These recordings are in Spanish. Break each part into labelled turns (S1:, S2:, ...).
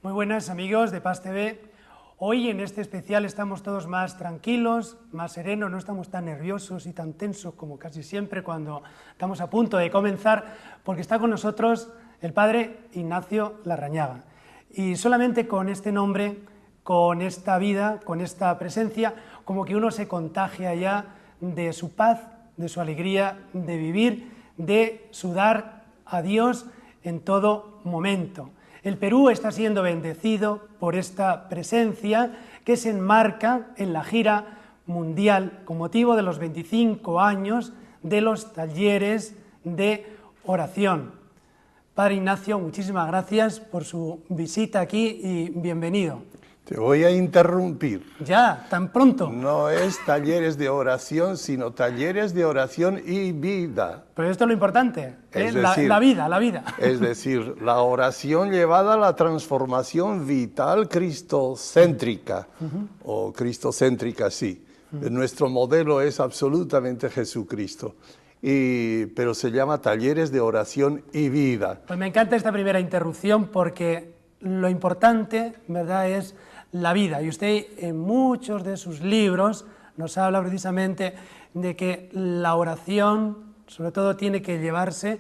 S1: Muy buenas amigos de Paz TV. Hoy en este especial estamos todos más tranquilos, más serenos, no estamos tan nerviosos y tan tensos como casi siempre cuando estamos a punto de comenzar, porque está con nosotros el padre Ignacio Larrañaga. Y solamente con este nombre, con esta vida, con esta presencia, como que uno se contagia ya de su paz, de su alegría, de vivir, de sudar a Dios en todo momento. El Perú está siendo bendecido por esta presencia que se enmarca en la gira mundial con motivo de los 25 años de los talleres de oración. Padre Ignacio, muchísimas gracias por su visita aquí y bienvenido.
S2: Te voy a interrumpir.
S1: ¿Ya? ¿Tan pronto?
S2: No es talleres de oración, sino talleres de oración y vida.
S1: Pero esto es lo importante,
S2: Es decir,
S1: la vida.
S2: Es decir, la oración llevada a la transformación vital cristocéntrica, o cristocéntrica, sí. Nuestro modelo es absolutamente Jesucristo, pero se llama talleres de oración y vida.
S1: Pues me encanta esta primera interrupción porque lo importante, ¿verdad?, es la vida. Y usted en muchos de sus libros nos habla precisamente de que la oración, sobre todo, tiene que llevarse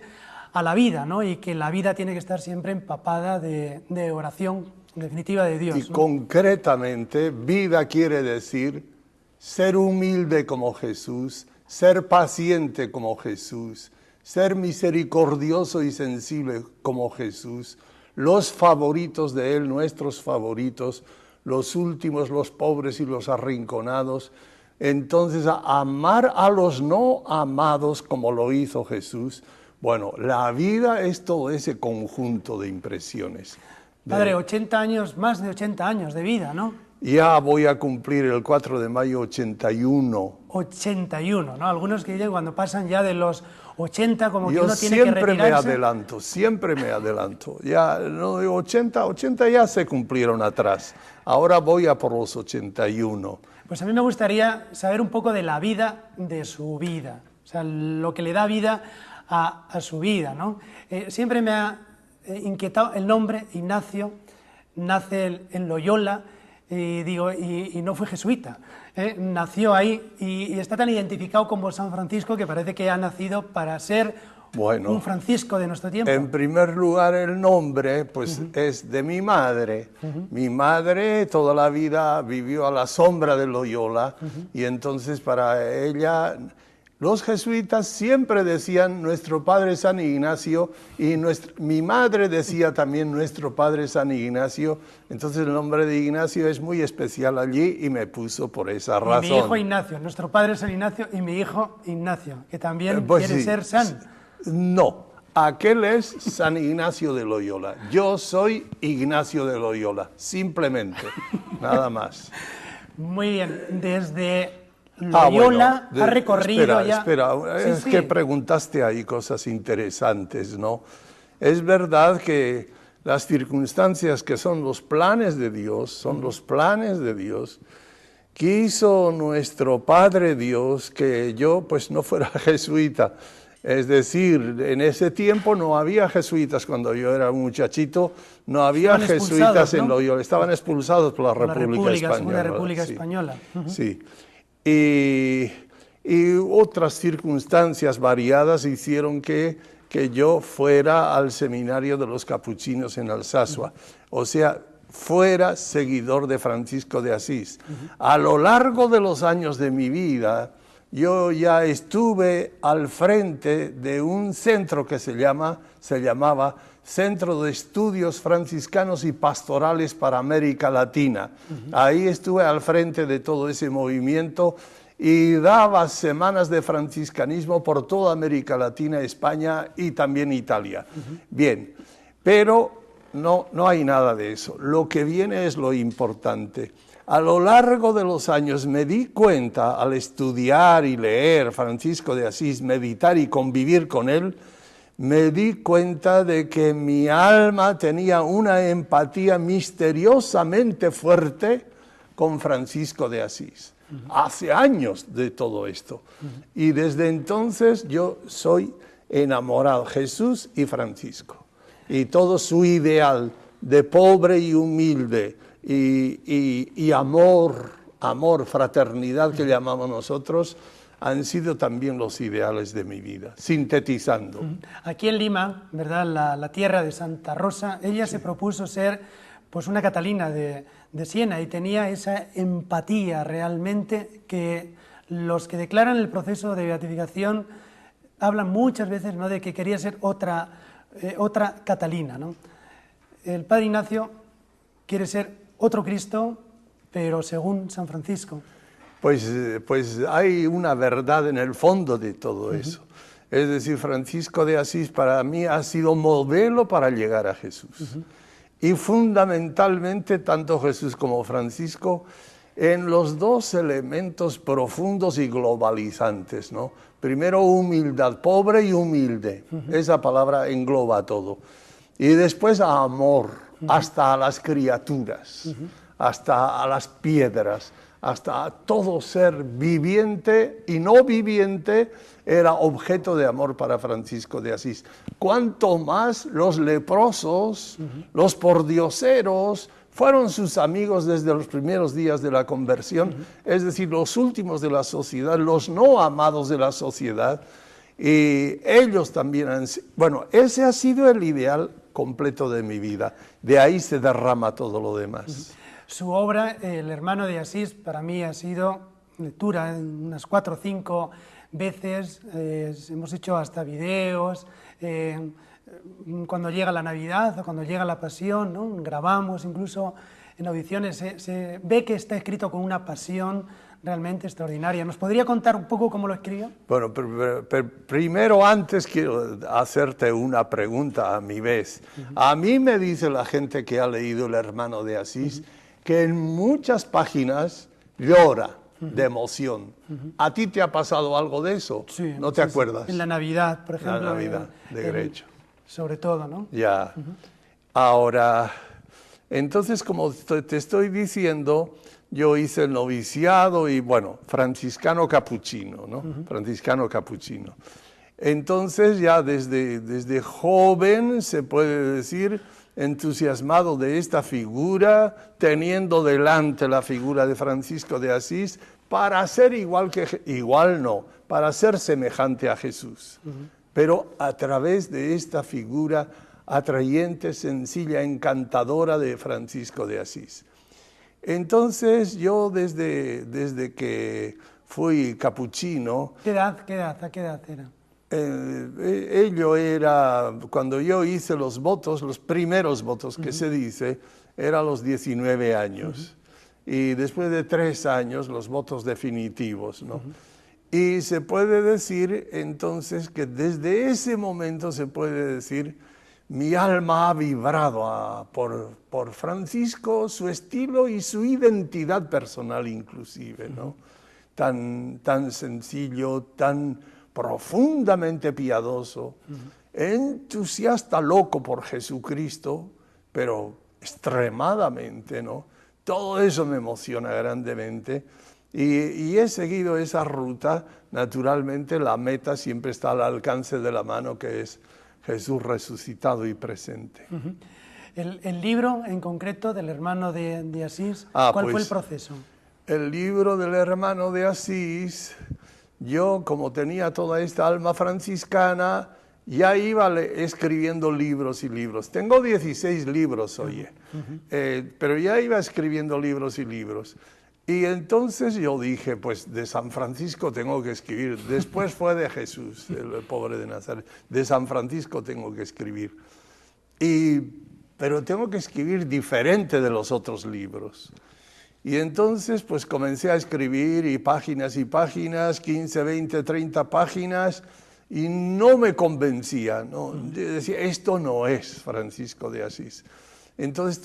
S1: a la vida, ¿no? Y que la vida tiene que estar siempre empapada de oración, en definitiva, de Dios,
S2: Y
S1: ¿no?
S2: concretamente, vida quiere decir ser humilde como Jesús, ser paciente como Jesús, ser misericordioso y sensible como Jesús, los favoritos de Él, nuestros favoritos, los últimos, los pobres y los arrinconados. Entonces, amar a los no amados como lo hizo Jesús. Bueno, la vida es todo ese conjunto de impresiones.
S1: Padre, 80 años, más de 80 años de vida, ¿no?
S2: Ya voy a cumplir el 4 de mayo 81.
S1: 81, ¿no? Algunos que dicen cuando pasan ya de los 80 como que
S2: Yo
S1: uno tiene que retirarse.
S2: siempre me adelanto. Ya, no, 80 ya se cumplieron atrás. Ahora voy a por los 81.
S1: Pues a mí me gustaría saber un poco de la vida de su vida, o sea, lo que le da vida a su vida, ¿no? Siempre me ha inquietado el nombre Ignacio, nace en Loyola, y no fue jesuita, nació ahí y está tan identificado como San Francisco que parece que ha nacido para ser un Francisco de nuestro tiempo.
S2: En primer lugar, el nombre pues es de mi madre. Mi madre toda la vida vivió a la sombra de Loyola y entonces para ella los jesuitas siempre decían nuestro padre San Ignacio y mi madre decía también nuestro padre San Ignacio. Entonces el nombre de Ignacio es muy especial allí y me puso por esa razón.
S1: Mi hijo Ignacio, nuestro padre San Ignacio y mi hijo Ignacio, que también
S2: pues
S1: quiere
S2: sí,
S1: ser san.
S2: No, aquel es San Ignacio de Loyola. Yo soy Ignacio de Loyola, simplemente, nada más.
S1: Muy bien, desde Loyola ha recorrido
S2: Espera,
S1: Sí.
S2: que preguntaste ahí cosas interesantes, ¿no? Es verdad que las circunstancias que son los planes de Dios, son los planes de Dios. Quiso nuestro Padre Dios que yo pues no fuera jesuita. Es decir, en ese tiempo no había jesuitas cuando yo era un muchachito, no había jesuitas en Loyola, estaban expulsados por la República Española.
S1: Segunda República Española.
S2: Sí. Y otras circunstancias variadas hicieron que yo fuera al seminario de los capuchinos en Alsasua. O sea, fuera seguidor de Francisco de Asís. A lo largo de los años de mi vida, yo ya estuve al frente de un centro que se llamaba Centro de Estudios Franciscanos y Pastorales para América Latina. Ahí estuve al frente de todo ese movimiento y daba semanas de franciscanismo por toda América Latina, España y también Italia. Bien, pero no hay nada de eso. Lo que viene es lo importante. A lo largo de los años me di cuenta, al estudiar y leer Francisco de Asís, meditar y convivir con él, me di cuenta de que mi alma tenía una empatía misteriosamente fuerte con Francisco de Asís. Hace años de todo esto. Y desde entonces yo soy enamorado, Jesús y Francisco. Y todo su ideal de pobre y humilde, y amor, fraternidad que llamamos nosotros, han sido también los ideales de mi vida, sintetizando.
S1: Aquí en Lima, ¿verdad?, la tierra de Santa Rosa, ella se propuso ser pues una Catalina de Siena y tenía esa empatía realmente que los que declaran el proceso de beatificación hablan muchas veces, ¿no?, de que quería ser otra Catalina, ¿no? El Padre Ignacio quiere ser otro Cristo, pero según San Francisco.
S2: Pues hay una verdad en el fondo de todo eso. Es decir, Francisco de Asís para mí ha sido modelo para llegar a Jesús. Y fundamentalmente, tanto Jesús como Francisco, en los dos elementos profundos y globalizantes, ¿no? Primero, humildad, pobre y humilde. Esa palabra engloba todo. Y después, amor, hasta a las criaturas, hasta a las piedras, hasta todo ser viviente y no viviente era objeto de amor para Francisco de Asís. Cuanto más los leprosos, los pordioseros, fueron sus amigos desde los primeros días de la conversión, es decir, los últimos de la sociedad, los no amados de la sociedad, y ellos también han... Bueno, ese ha sido el ideal completo de mi vida. De ahí se derrama todo lo demás.
S1: Su obra, El hermano de Asís, para mí ha sido lectura unas 4 o 5 veces, hemos hecho hasta videos, cuando llega la Navidad o cuando llega la Pasión, ¿no?, grabamos incluso en audiciones, se ve que está escrito con una pasión realmente extraordinaria. ¿Nos podría contar un poco cómo lo escribió?
S2: Bueno, primero, antes quiero hacerte una pregunta a mi vez. A mí me dice la gente que ha leído El hermano de Asís que en muchas páginas llora de emoción. ¿A ti te ha pasado algo de eso?
S1: Sí.
S2: ¿No te acuerdas?
S1: En la Navidad, por ejemplo.
S2: La Navidad, de Grecho.
S1: Sobre todo, ¿no?
S2: Ya. Ahora, entonces, como te estoy diciendo, yo hice el noviciado y, bueno, franciscano capuchino, ¿no? Franciscano capuchino. Entonces, ya desde joven, se puede decir, entusiasmado de esta figura, teniendo delante la figura de Francisco de Asís, para ser para ser semejante a Jesús. Pero a través de esta figura atrayente, sencilla, encantadora de Francisco de Asís. Entonces yo desde que fui capuchino...
S1: ¿A qué edad era?
S2: Ello era, cuando yo hice los votos, los primeros votos que se dice, era a los 19 años. Y después de 3 años, los votos definitivos, ¿no? Y se puede decir entonces que desde ese momento se puede decir, mi alma ha vibrado por Francisco, su estilo y su identidad personal inclusive, ¿no? Tan sencillo, tan profundamente piadoso, entusiasta, loco por Jesucristo, pero extremadamente, ¿no? Todo eso me emociona grandemente y he seguido esa ruta. Naturalmente la meta siempre está al alcance de la mano, que es Jesús resucitado y presente.
S1: El libro en concreto del hermano de Asís, ¿cuál fue el proceso?
S2: El libro del hermano de Asís, yo como tenía toda esta alma franciscana, ya iba escribiendo libros y libros. Tengo 16 libros, oye, pero ya iba escribiendo libros y libros. Y entonces yo dije, pues de San Francisco tengo que escribir. Después fue de Jesús, el pobre de Nazaret. De San Francisco tengo que escribir. Pero tengo que escribir diferente de los otros libros. Y entonces pues comencé a escribir y páginas, 15, 20, 30 páginas, y no me convencía, ¿no? Decía, esto no es Francisco de Asís. Entonces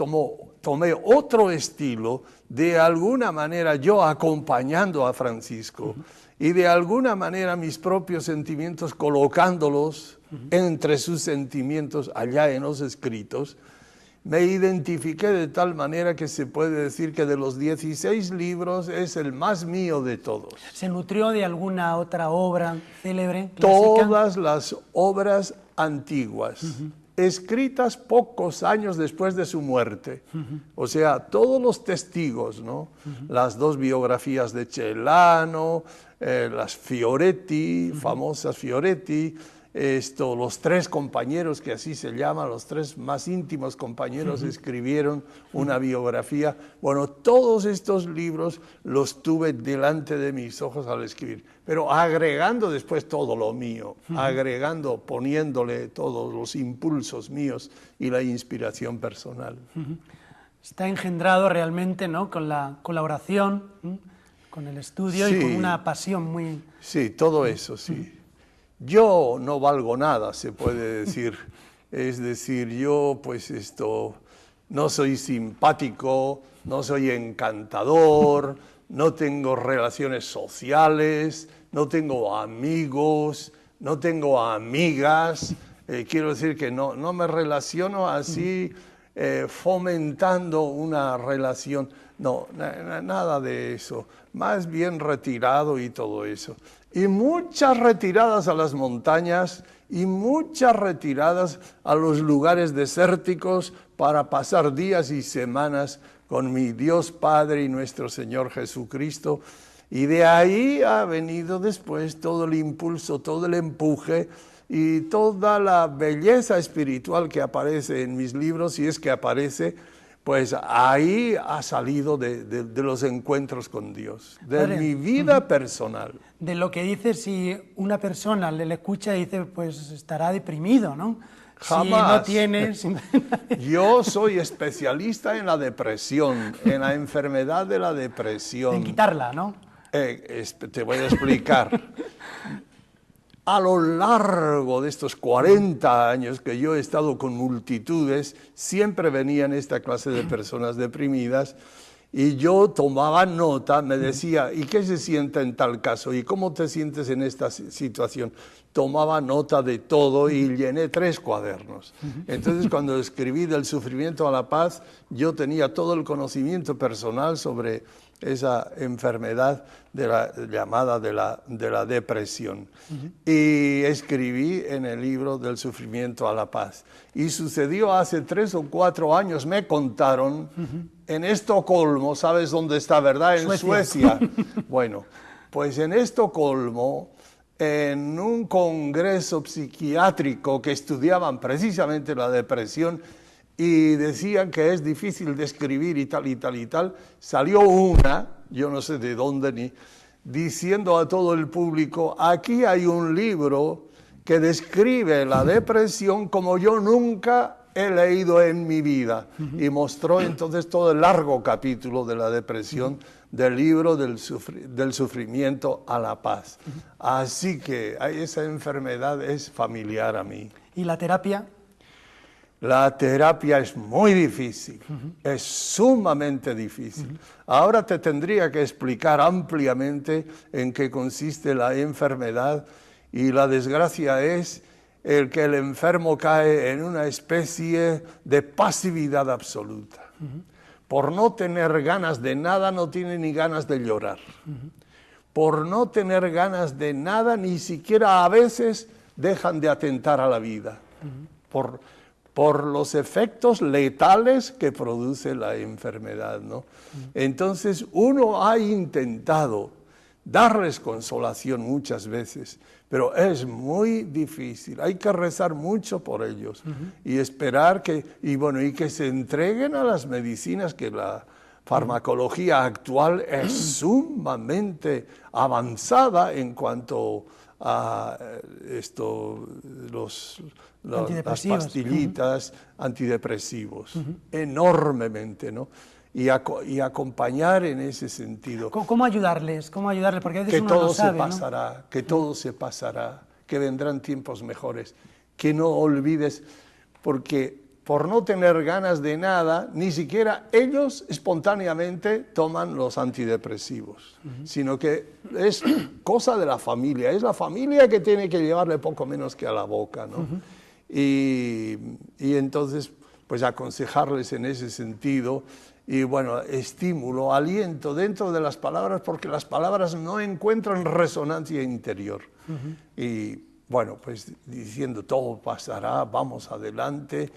S2: tomé otro estilo, de alguna manera yo acompañando a Francisco, y de alguna manera mis propios sentimientos colocándolos entre sus sentimientos allá en los escritos. Me identifiqué de tal manera que se puede decir que de los 16 libros es el más mío de todos.
S1: ¿Se nutrió de alguna otra obra célebre, clásica?
S2: Todas las obras antiguas. escritas pocos años después de su muerte. O sea, todos los testigos, ¿no? Las dos biografías de Celano, las Fioretti, famosas Fioretti, los tres compañeros, que así se llaman, los tres más íntimos compañeros, escribieron una biografía. Bueno, todos estos libros los tuve delante de mis ojos al escribir, pero agregando después todo lo mío, agregando, poniéndole todos los impulsos míos y la inspiración personal.
S1: Está engendrado realmente, ¿no?, con la colaboración, con el estudio, y con una pasión muy...
S2: Sí, todo eso, sí. Yo no valgo nada, se puede decir. Es decir, yo pues no soy simpático, no soy encantador, no tengo relaciones sociales, no tengo amigos, no tengo amigas. Quiero decir que no me relaciono así fomentando una relación. No, nada de eso. Más bien retirado y todo eso. Y muchas retiradas a las montañas y muchas retiradas a los lugares desérticos para pasar días y semanas con mi Dios Padre y nuestro Señor Jesucristo. Y de ahí ha venido después todo el impulso, todo el empuje y toda la belleza espiritual que aparece en mis libros, y es que aparece, pues ahí ha salido de los encuentros con Dios, de
S1: Padre,
S2: mi vida personal.
S1: De lo que dice, si una persona le escucha y dice, pues estará deprimido, ¿no?
S2: Jamás.
S1: Si no tiene...
S2: Yo soy especialista en la depresión, en la enfermedad de la depresión.
S1: En quitarla, ¿no?
S2: Te voy a explicar. A lo largo de estos 40 años que yo he estado con multitudes, siempre venían esta clase de personas deprimidas y yo tomaba nota, me decía, ¿y qué se siente en tal caso? ¿Y cómo te sientes en esta situación? Tomaba nota de todo y llené 3 cuadernos. Entonces, cuando escribí Del sufrimiento a la paz, yo tenía todo el conocimiento personal sobre esa enfermedad llamada de la depresión. Y escribí en el libro Del sufrimiento a la paz. Y sucedió hace 3 o 4 años, me contaron, en Estocolmo, ¿sabes dónde está, verdad? En Suecia. Bueno, pues en Estocolmo, en un congreso psiquiátrico que estudiaban precisamente la depresión, y decían que es difícil de escribir y tal y tal y tal, salió una, yo no sé de dónde ni, diciendo a todo el público, aquí hay un libro que describe la depresión como yo nunca he leído en mi vida. Y mostró entonces todo el largo capítulo de la depresión del libro del sufrimiento a la paz. Así que esa enfermedad es familiar a mí.
S1: ¿Y la terapia?
S2: La terapia es muy difícil, es sumamente difícil. Ahora te tendría que explicar ampliamente en qué consiste la enfermedad, y la desgracia es el que el enfermo cae en una especie de pasividad absoluta. Por no tener ganas de nada, no tiene ni ganas de llorar. Por no tener ganas de nada, ni siquiera a veces dejan de atentar a la vida. Por los efectos letales que produce la enfermedad, ¿no? Entonces, uno ha intentado darles consolación muchas veces, pero es muy difícil. Hay que rezar mucho por ellos y esperar que se entreguen a las medicinas, que la farmacología actual es sumamente avanzada en cuanto a las pastillitas antidepresivos, enormemente, ¿no? Y acompañar en ese sentido.
S1: ¿Cómo ayudarles? Porque a veces
S2: que
S1: uno
S2: todo
S1: no sabe,
S2: se pasará, ¿no? Que todo se pasará, que vendrán tiempos mejores, que no olvides, porque por no tener ganas de nada, ni siquiera ellos espontáneamente toman los antidepresivos, sino que es cosa de la familia, es la familia que tiene que llevarle poco menos que a la boca, ¿no? Y entonces, pues aconsejarles en ese sentido, y bueno, estímulo, aliento dentro de las palabras, porque las palabras no encuentran resonancia interior. Y bueno, pues diciendo todo pasará, vamos adelante.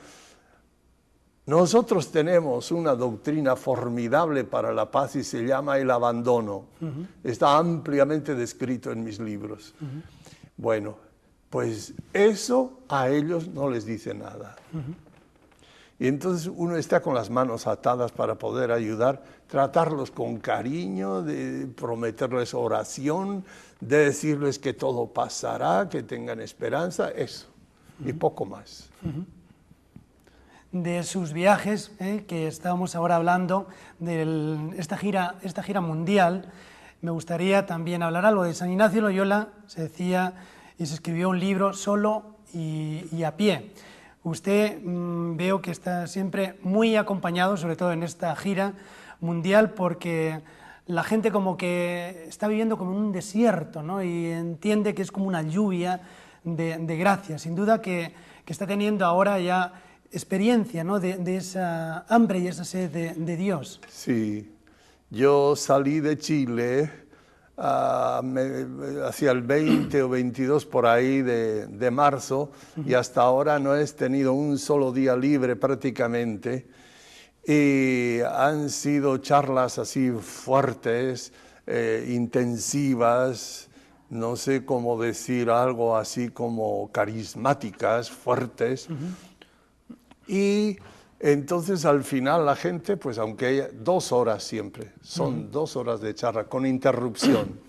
S2: Nosotros tenemos una doctrina formidable para la paz y se llama el abandono. Está ampliamente descrito en mis libros. Bueno, pues eso a ellos no les dice nada. Y entonces uno está con las manos atadas para poder ayudar, tratarlos con cariño, de prometerles oración, de decirles que todo pasará, que tengan esperanza, eso, y poco más.
S1: De sus viajes, que estábamos ahora hablando, de esta gira mundial, me gustaría también hablar algo de San Ignacio Loyola. Se decía y se escribió un libro solo y a pie. Usted veo que está siempre muy acompañado, sobre todo en esta gira mundial, porque la gente como que está viviendo como en un desierto, ¿no? Y entiende que es como una lluvia de gracia. Sin duda que está teniendo ahora ya experiencia, ¿no? de esa hambre y esa sed de Dios.
S2: Sí, yo salí de Chile hacia el 20 o 22 por ahí de marzo y hasta ahora no he tenido un solo día libre prácticamente y han sido charlas así fuertes, intensivas, no sé cómo decir, algo así como carismáticas, fuertes. Y entonces al final la gente, pues aunque haya 2 horas siempre, son 2 horas de charla con interrupción.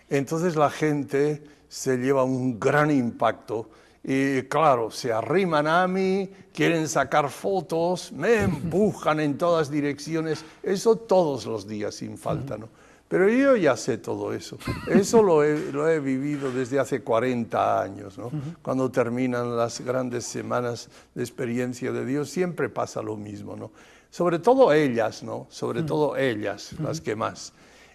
S2: Entonces la gente se lleva un gran impacto y claro, se arriman a mí, quieren sacar fotos, me empujan en todas direcciones, eso todos los días sin falta, ¿no? Pero yo ya sé todo eso. Eso lo he vivido desde hace 40 años, ¿no? Cuando terminan las grandes semanas de experiencia de Dios, siempre pasa lo mismo, ¿no? Sobre todo ellas, ¿no? Sobre todo ellas, las que más.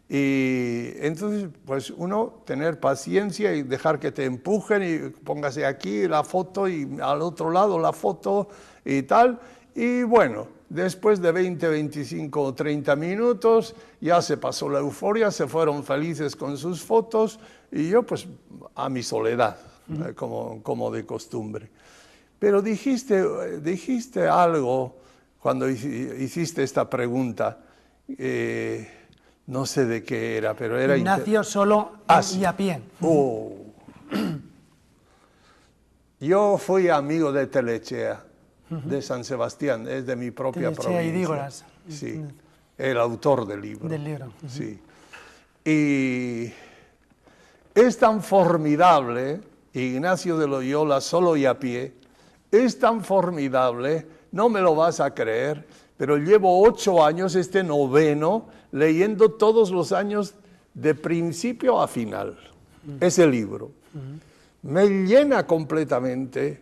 S2: Y entonces, pues uno tener paciencia y dejar que te empujen y póngase aquí la foto y al otro lado la foto y tal. Y bueno, después de 20, 25 o 30 minutos ya se pasó la euforia, se fueron felices con sus fotos y yo pues a mi soledad, como de costumbre. Pero dijiste algo cuando hiciste esta pregunta, no sé de qué era, pero era...
S1: Ignacio solo y a pie.
S2: Yo fui amigo de Telechea, de San Sebastián, es de mi propia provincia.
S1: Y Dígoras.
S2: Sí, el autor del libro.
S1: Del libro.
S2: Sí. Y es tan formidable, Ignacio de Loyola solo y a pie, es tan formidable, no me lo vas a creer, pero llevo 8 años, este 9º, leyendo todos los años de principio a final, ese libro. Me llena completamente.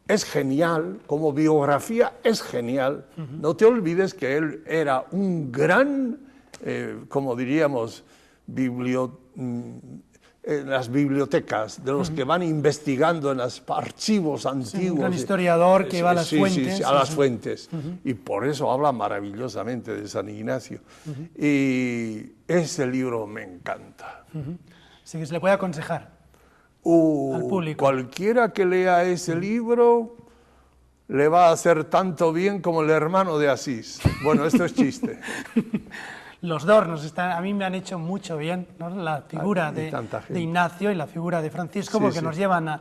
S2: Es genial, como biografía es genial. No te olvides que él era un gran, como diríamos, en las bibliotecas, de los que van investigando en los archivos antiguos.
S1: Un gran historiador que va a las fuentes.
S2: Sí, a las fuentes. Y por eso habla maravillosamente de San Ignacio. Y ese libro me encanta.
S1: Sí, que se le puede aconsejar. Al público.
S2: Cualquiera que lea ese libro le va a hacer tanto bien como el hermano de Asís. Bueno, esto es chiste.
S1: Los dos a mí me han hecho mucho bien, ¿no? La figura de Ignacio y la figura de Francisco, porque nos llevan a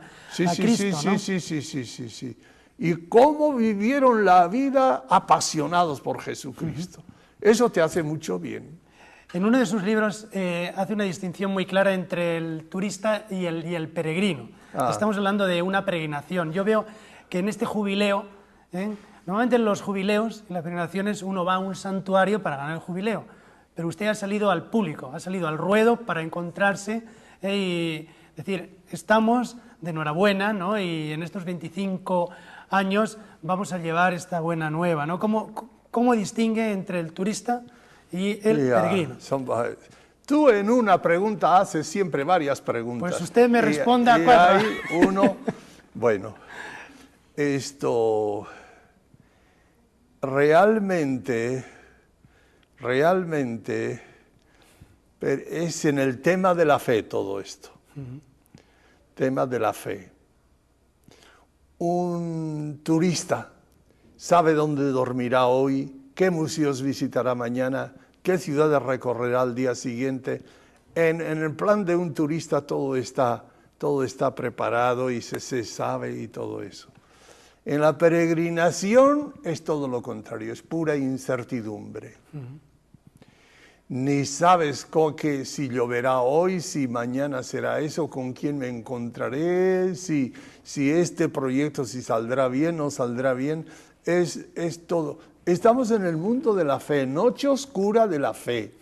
S1: Cristo, ¿no?
S2: Sí. Y cómo vivieron la vida apasionados por Jesucristo. Eso te hace mucho bien.
S1: En uno de sus libros hace una distinción muy clara entre el turista y el peregrino. Estamos hablando de una peregrinación. Yo veo que en este jubileo, normalmente en los jubileos, en las peregrinaciones, uno va a un santuario para ganar el jubileo, pero usted ha salido al público, ha salido al ruedo para encontrarse y decir, estamos de enhorabuena, ¿no? Y en estos 25 años vamos a llevar esta buena nueva, ¿no? ¿Cómo distingue entre el turista y el peregrino?
S2: Tú en una pregunta haces siempre varias preguntas.
S1: Pues usted me responda a 4.
S2: Hay uno, bueno, esto realmente es en el tema de la fe todo esto. tema de la fe. Un turista sabe dónde dormirá hoy, qué museos visitará mañana, qué ciudades recorrerá al día siguiente. En el plan de un turista todo está preparado y se sabe y todo eso. En la peregrinación es todo lo contrario, es pura incertidumbre. Ni sabes si lloverá hoy, si mañana será eso, con quién me encontraré, si este proyecto si saldrá bien o no saldrá bien. Es todo. Estamos en el mundo de la fe, noche oscura de la fe.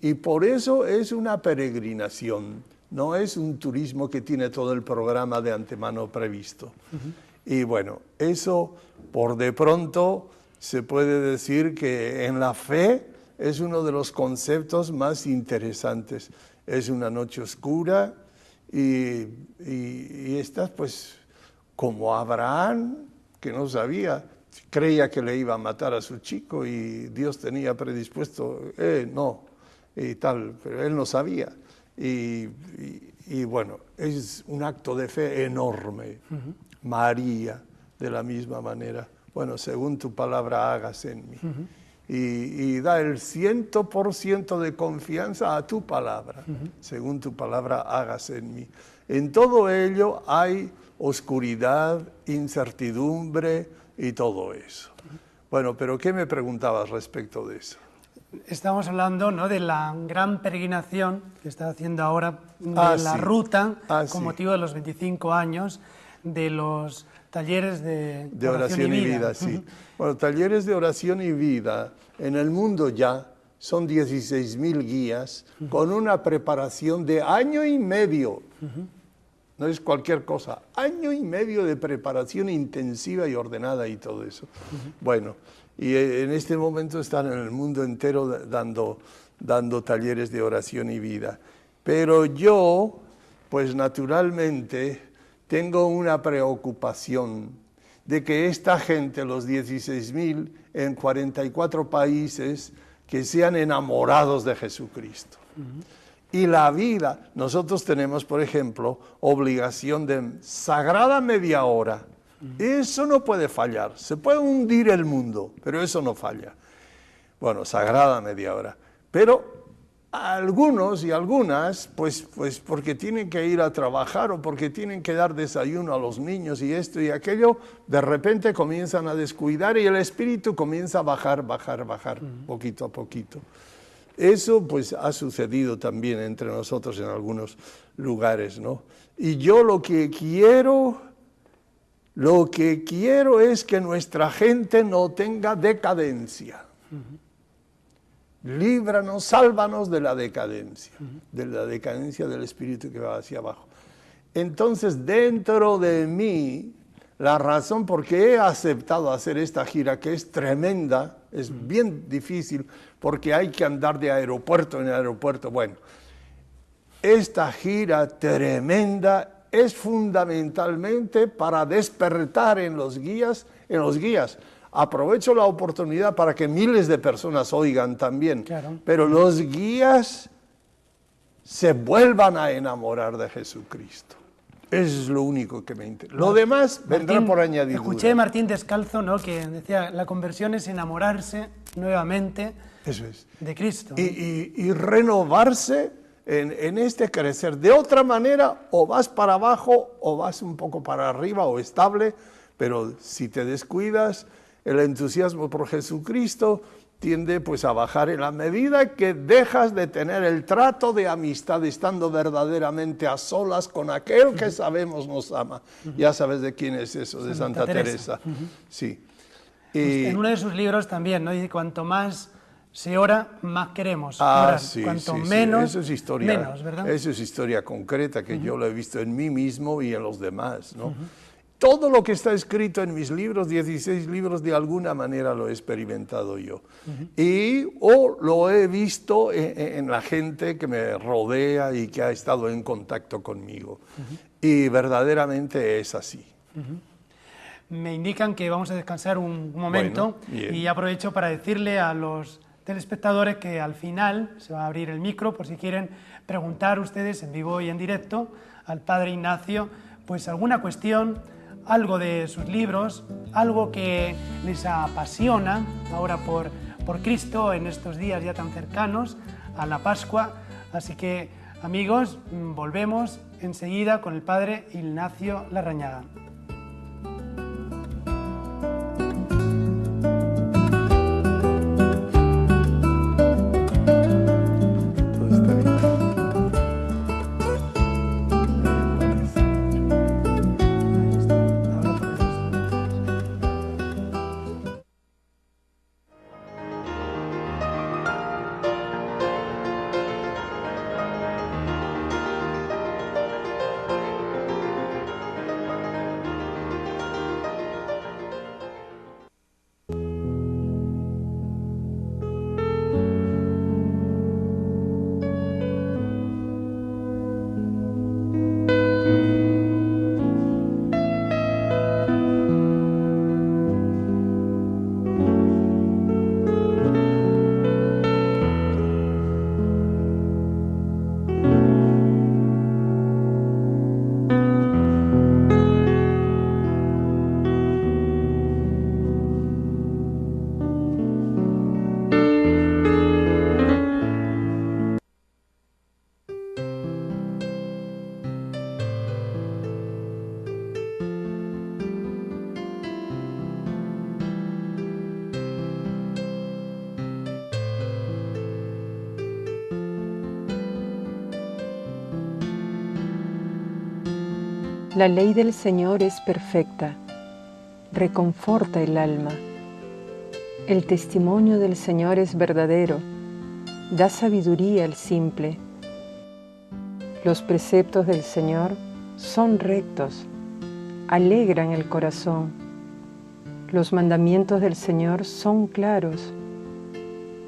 S2: Y por eso es una peregrinación, no es un turismo que tiene todo el programa de antemano previsto. Y bueno, eso por de pronto se puede decir que en la fe es uno de los conceptos más interesantes. Es una noche oscura y estás pues como Abraham, que no sabía, creía que le iba a matar a su chico y Dios tenía predispuesto, no, y tal, pero él no sabía. Y bueno, es un acto de fe enorme. María, de la misma manera, bueno, según tu palabra hágase en mí. Y da el 100% de confianza a tu palabra, según tu palabra hágase en mí. En todo ello hay oscuridad, incertidumbre y todo eso. Bueno, pero ¿qué me preguntabas respecto de eso?
S1: Estamos hablando, ¿no?, de la gran peregrinación que está haciendo ahora, de la
S2: sí.
S1: ruta, con
S2: sí.
S1: motivo de los 25 años de los talleres de oración y vida.
S2: Sí. Bueno, talleres de oración y vida en el mundo ya son 16.000 guías con una preparación de año y medio. No es cualquier cosa, año y medio de preparación intensiva y ordenada y todo eso. Bueno, y en este momento están en el mundo entero dando talleres de oración y vida. Pero yo, pues naturalmente, tengo una preocupación de que esta gente, los 16.000 en 44 países, que sean enamorados de Jesucristo. Y la vida, nosotros tenemos, por ejemplo, obligación de sagrada media hora. Eso no puede fallar. Se puede hundir el mundo, pero eso no falla. Bueno, sagrada media hora. Pero algunos y algunas, pues porque tienen que ir a trabajar o porque tienen que dar desayuno a los niños y esto y aquello, de repente comienzan a descuidar y el espíritu comienza a bajar, poquito a poquito. Eso pues ha sucedido también entre nosotros en algunos lugares, ¿no? Y yo lo que quiero es que nuestra gente no tenga decadencia. Líbranos, sálvanos de la decadencia del espíritu que va hacia abajo. Entonces, dentro de mí, la razón por qué he aceptado hacer esta gira, que es tremenda, es bien difícil, porque hay que andar de aeropuerto en aeropuerto. Bueno, esta gira tremenda es fundamentalmente para despertar en los guías. Aprovecho la oportunidad para que miles de personas oigan también, claro. Pero los guías se vuelvan a enamorar de Jesucristo. Eso es lo único que me interesa. Lo demás vendrá por añadidura.
S1: Escuché a Martín Descalzo, ¿no?, que decía, la conversión es enamorarse nuevamente de Cristo.
S2: Y renovarse en este crecer. De otra manera, o vas para abajo, o vas un poco para arriba, o estable, pero si te descuidas, el entusiasmo por Jesucristo tiende pues a bajar en la medida que dejas de tener el trato de amistad, estando verdaderamente a solas con aquel que sabemos nos ama. Ya sabes de quién es eso, de Santa Teresa. Sí.
S1: Y en uno de sus libros también, ¿no?, dice, cuanto más se ora, más queremos orar. Cuanto menos,
S2: eso es historia,
S1: menos, ¿verdad?
S2: Eso es historia concreta que yo lo he visto en mí mismo y en los demás, ¿no? Todo lo que está escrito en mis libros, 16 libros, de alguna manera lo he experimentado yo. O lo he visto en la gente que me rodea y que ha estado en contacto conmigo. Y verdaderamente es así.
S1: Me indican que vamos a descansar un momento, bueno, y aprovecho para decirle a los telespectadores que al final se va a abrir el micro por si quieren preguntar ustedes en vivo y en directo al Padre Ignacio pues alguna cuestión, algo de sus libros, algo que les apasiona ahora por Cristo en estos días ya tan cercanos a la Pascua. Así que, amigos, volvemos enseguida con el Padre Ignacio Larrañaga.
S3: La ley del Señor es perfecta, reconforta el alma. El testimonio del Señor es verdadero, da sabiduría al simple. Los preceptos del Señor son rectos, alegran el corazón. Los mandamientos del Señor son claros,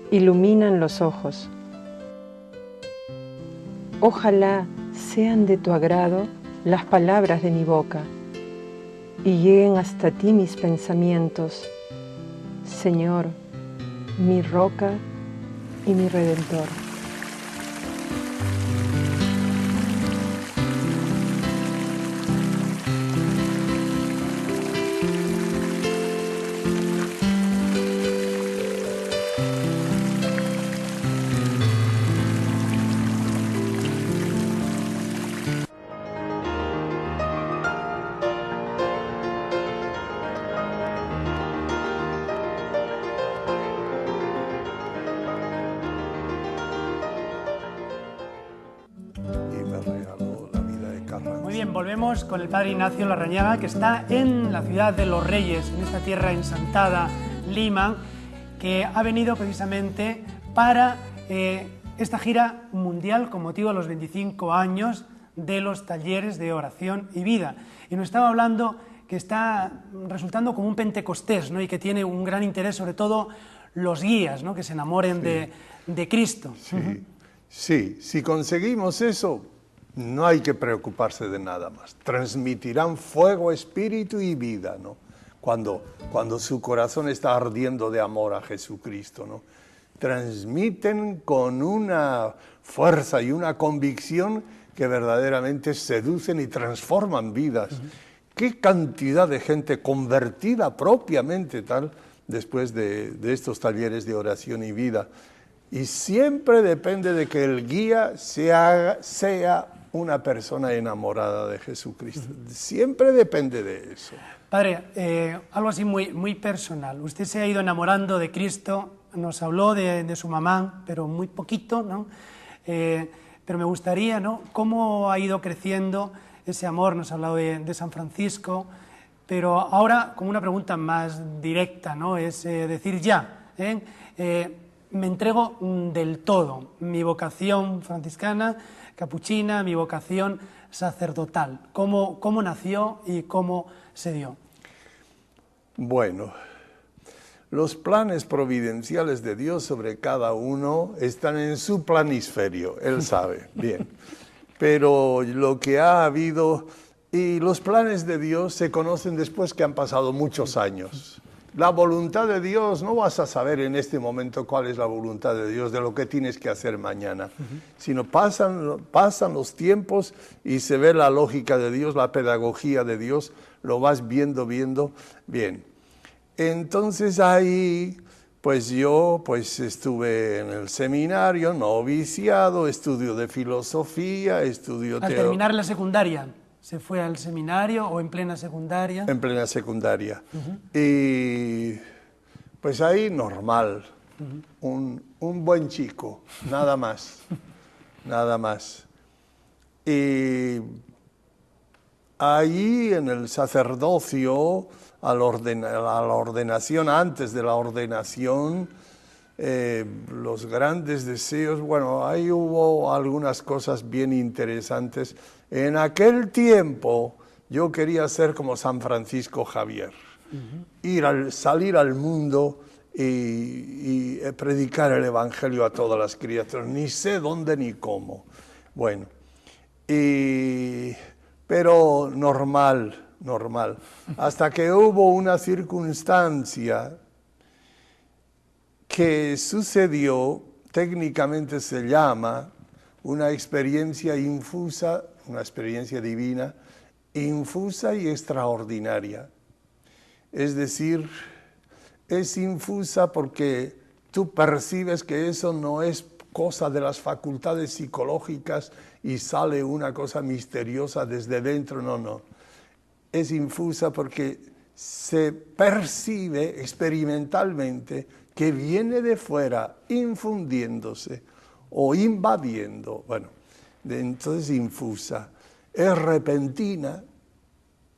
S3: iluminan los ojos. Ojalá sean de tu agrado las palabras de mi boca, y lleguen hasta ti mis pensamientos, Señor, mi roca y mi redentor.
S1: Volvemos con el Padre Ignacio Larrañaga, que está en la ciudad de Los Reyes, en esta tierra ensantada, Lima, que ha venido precisamente para esta gira mundial con motivo de los 25 años de los talleres de oración y vida. Y nos estaba hablando que está resultando como un Pentecostés, ¿no? Y que tiene un gran interés, sobre todo los guías, ¿no? Que se enamoren de Cristo.
S2: Sí, si conseguimos eso, no hay que preocuparse de nada más. Transmitirán fuego, espíritu y vida, ¿no? Cuando su corazón está ardiendo de amor a Jesucristo, ¿no? Transmiten con una fuerza y una convicción que verdaderamente seducen y transforman vidas. Qué cantidad de gente convertida propiamente tal después de estos talleres de oración y vida. Y siempre depende de que el guía sea una persona enamorada de Jesucristo. Siempre depende de eso.
S1: Padre, algo así muy personal. Usted se ha ido enamorando de Cristo, nos habló de su mamá, pero muy poquito, ¿no? Pero me gustaría, ¿no?, cómo ha ido creciendo ese amor. Nos ha hablado de San Francisco, pero ahora como una pregunta más directa, ¿no?, es decir ya, me entrego del todo, mi vocación franciscana, capuchina, mi vocación sacerdotal. ¿Cómo nació y cómo se dio?
S2: Bueno, los planes providenciales de Dios sobre cada uno están en su planisferio, Él sabe, bien. Pero lo que ha habido, y los planes de Dios se conocen después que han pasado muchos años. la voluntad de Dios, no vas a saber en este momento cuál es la voluntad de Dios, de lo que tienes que hacer mañana, sino pasan los tiempos y se ve la lógica de Dios, la pedagogía de Dios, lo vas viendo bien. Entonces ahí, pues yo estuve en el seminario, noviciado, estudio de filosofía, estudio
S1: Al terminar la secundaria, ¿se fue al seminario o en plena secundaria?
S2: En plena secundaria. Y pues ahí normal, un buen chico, nada más, nada más. Y ahí en el sacerdocio, a la ordenación, antes de la ordenación, los grandes deseos, bueno, ahí hubo algunas cosas bien interesantes. En aquel tiempo yo quería ser como San Francisco Javier, salir al mundo y predicar el Evangelio a todas las criaturas, ni sé dónde ni cómo. Bueno, pero normal, hasta que hubo una circunstancia que sucedió, técnicamente se llama una experiencia infusa, una experiencia divina, infusa y extraordinaria. Es decir, es infusa porque tú percibes que eso no es cosa de las facultades psicológicas y sale una cosa misteriosa desde dentro, no. Es infusa porque se percibe experimentalmente que viene de fuera infundiéndose o invadiendo, bueno, entonces infusa. Es repentina,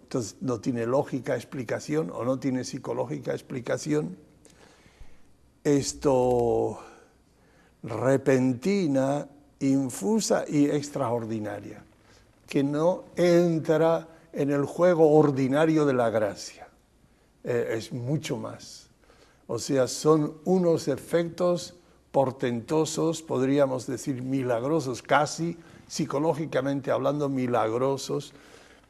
S2: entonces no tiene lógica explicación o no tiene psicológica explicación. Repentina, infusa y extraordinaria, que no entra en el juego ordinario de la gracia. Es mucho más. O sea, son unos efectos portentosos, podríamos decir milagrosos, casi psicológicamente hablando milagrosos.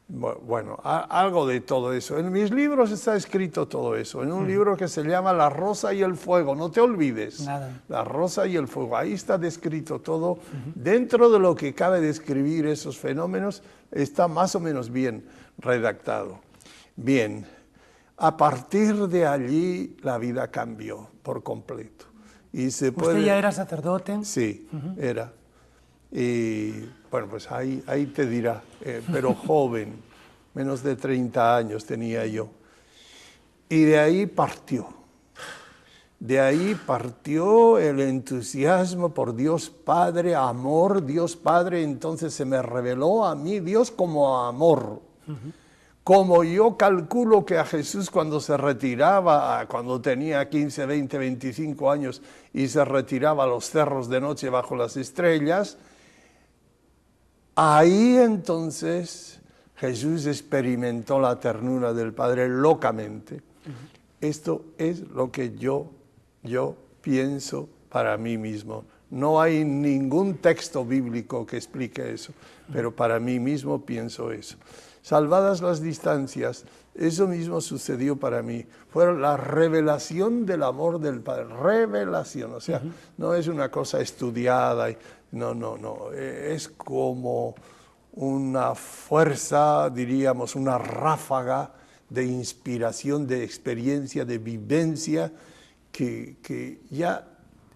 S2: Bueno, algo de todo eso. En mis libros está escrito todo eso. En un libro que se llama La Rosa y el Fuego, no te olvides.
S1: Nada.
S2: La Rosa y el Fuego, ahí está descrito todo. Dentro de lo que cabe describir esos fenómenos, está más o menos bien redactado. Bien, a partir de allí la vida cambió por completo. Y se puede...
S1: ¿Usted ya era sacerdote?
S2: Sí, era. Y bueno, pues ahí te dirá, pero joven, menos de 30 años tenía yo. Y de ahí partió el entusiasmo por Dios Padre, amor, Dios Padre, entonces se me reveló a mí Dios como amor. Como yo calculo que a Jesús cuando se retiraba, cuando tenía 15, 20, 25 años y se retiraba a los cerros de noche bajo las estrellas, ahí entonces Jesús experimentó la ternura del Padre locamente. Esto es lo que yo pienso para mí mismo. No hay ningún texto bíblico que explique eso, pero para mí mismo pienso eso. Salvadas las distancias, eso mismo sucedió para mí. Fue la revelación del amor del Padre. Revelación, o sea, no es una cosa estudiada. No. Es como una fuerza, diríamos, una ráfaga de inspiración, de experiencia, de vivencia, que ya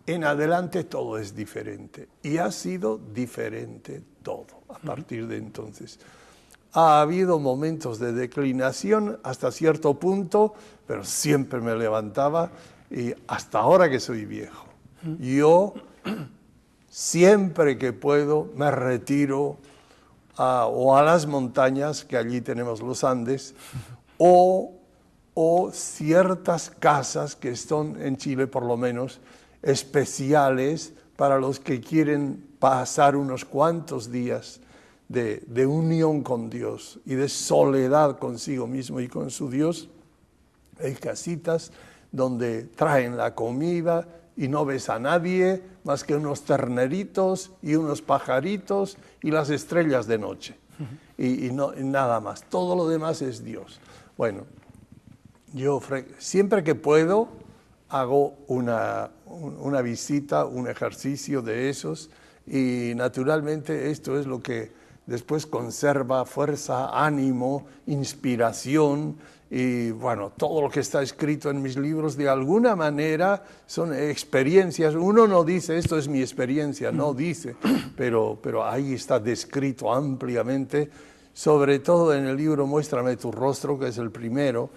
S2: en adelante todo es diferente. Y ha sido diferente todo a partir de entonces. Ha habido momentos de declinación hasta cierto punto, pero siempre me levantaba y hasta ahora que soy viejo. Yo siempre que puedo me retiro o a las montañas, que allí tenemos los Andes, o ciertas casas que están en Chile por lo menos, especiales para los que quieren pasar unos cuantos días de unión con Dios y de soledad consigo mismo y con su Dios. Hay casitas donde traen la comida y no ves a nadie más que unos terneritos y unos pajaritos y las estrellas de noche. Y nada más. Todo lo demás es Dios. Bueno, Yo siempre que puedo hago una visita, un ejercicio de esos, y naturalmente esto es lo que después conserva fuerza, ánimo, inspiración, y bueno, todo lo que está escrito en mis libros de alguna manera son experiencias. Uno no dice esto es mi experiencia, no dice, pero ahí está descrito ampliamente, sobre todo en el libro Muéstrame tu rostro, que es el primero,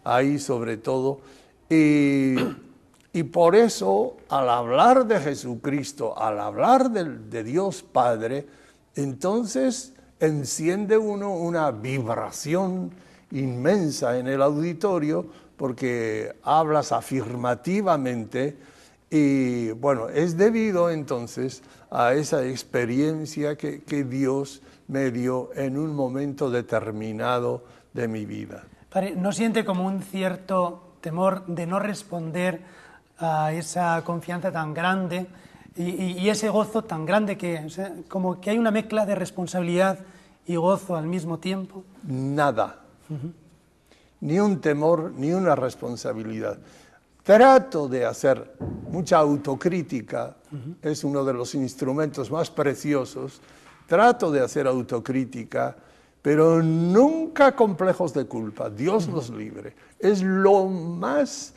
S2: ahí sobre todo. Y por eso, al hablar de Jesucristo, al hablar de Dios Padre, entonces enciende uno una vibración inmensa en el auditorio, porque hablas afirmativamente, y bueno, es debido entonces a esa experiencia que Dios me dio en un momento determinado de mi vida.
S1: Padre, ¿no siente como un cierto temor de no responder a esa confianza tan grande y ese gozo tan grande que, o sea, como que hay una mezcla de responsabilidad y gozo al mismo tiempo?
S2: Nada. Ni un temor, ni una responsabilidad. Trato de hacer mucha autocrítica, es uno de los instrumentos más preciosos. Trato de hacer autocrítica, pero nunca complejos de culpa. Dios nos libre. Es lo más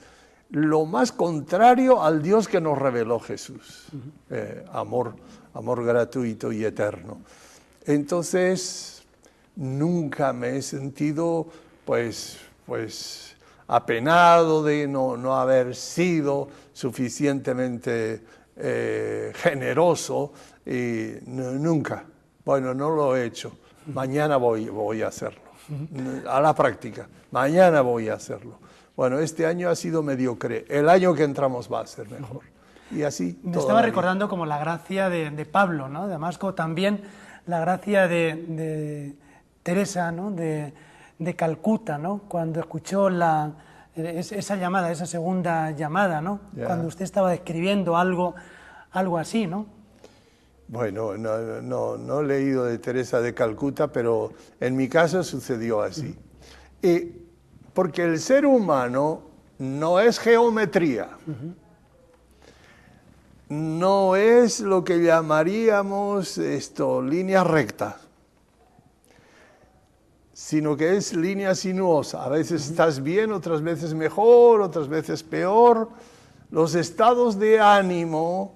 S2: contrario al Dios que nos reveló Jesús. Amor gratuito y eterno. Entonces, nunca me he sentido pues apenado de no haber sido suficientemente generoso, y nunca. Bueno, no lo he hecho. Mañana voy a hacerlo. A la práctica. Mañana voy a hacerlo. Bueno, este año ha sido mediocre. El año que entramos va a ser mejor. Y así.
S1: Me estaba recordando como la gracia de Pablo, ¿no? De Damasco, también la gracia de Teresa, ¿no? De Calcuta, ¿no? Cuando escuchó esa llamada, esa segunda llamada, ¿no? Yeah. Cuando usted estaba describiendo algo así, ¿no?
S2: Bueno, no he leído de Teresa de Calcuta, pero en mi caso sucedió así. Porque el ser humano no es geometría, no es lo que llamaríamos línea recta, sino que es línea sinuosa. A veces estás bien, otras veces mejor, otras veces peor. Los estados de ánimo,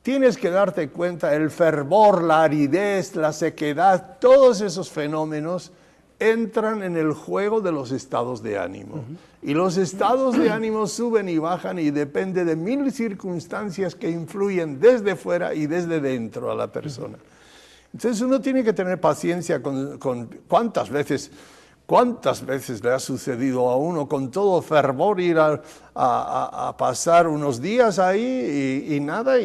S2: tienes que darte cuenta, el fervor, la aridez, la sequedad, todos esos fenómenos entran en el juego de los estados de ánimo. Y los estados de ánimo suben y bajan y depende de mil circunstancias que influyen desde fuera y desde dentro a la persona. Entonces uno tiene que tener paciencia con cuántas veces le ha sucedido a uno con todo fervor ir a pasar unos días ahí y nada.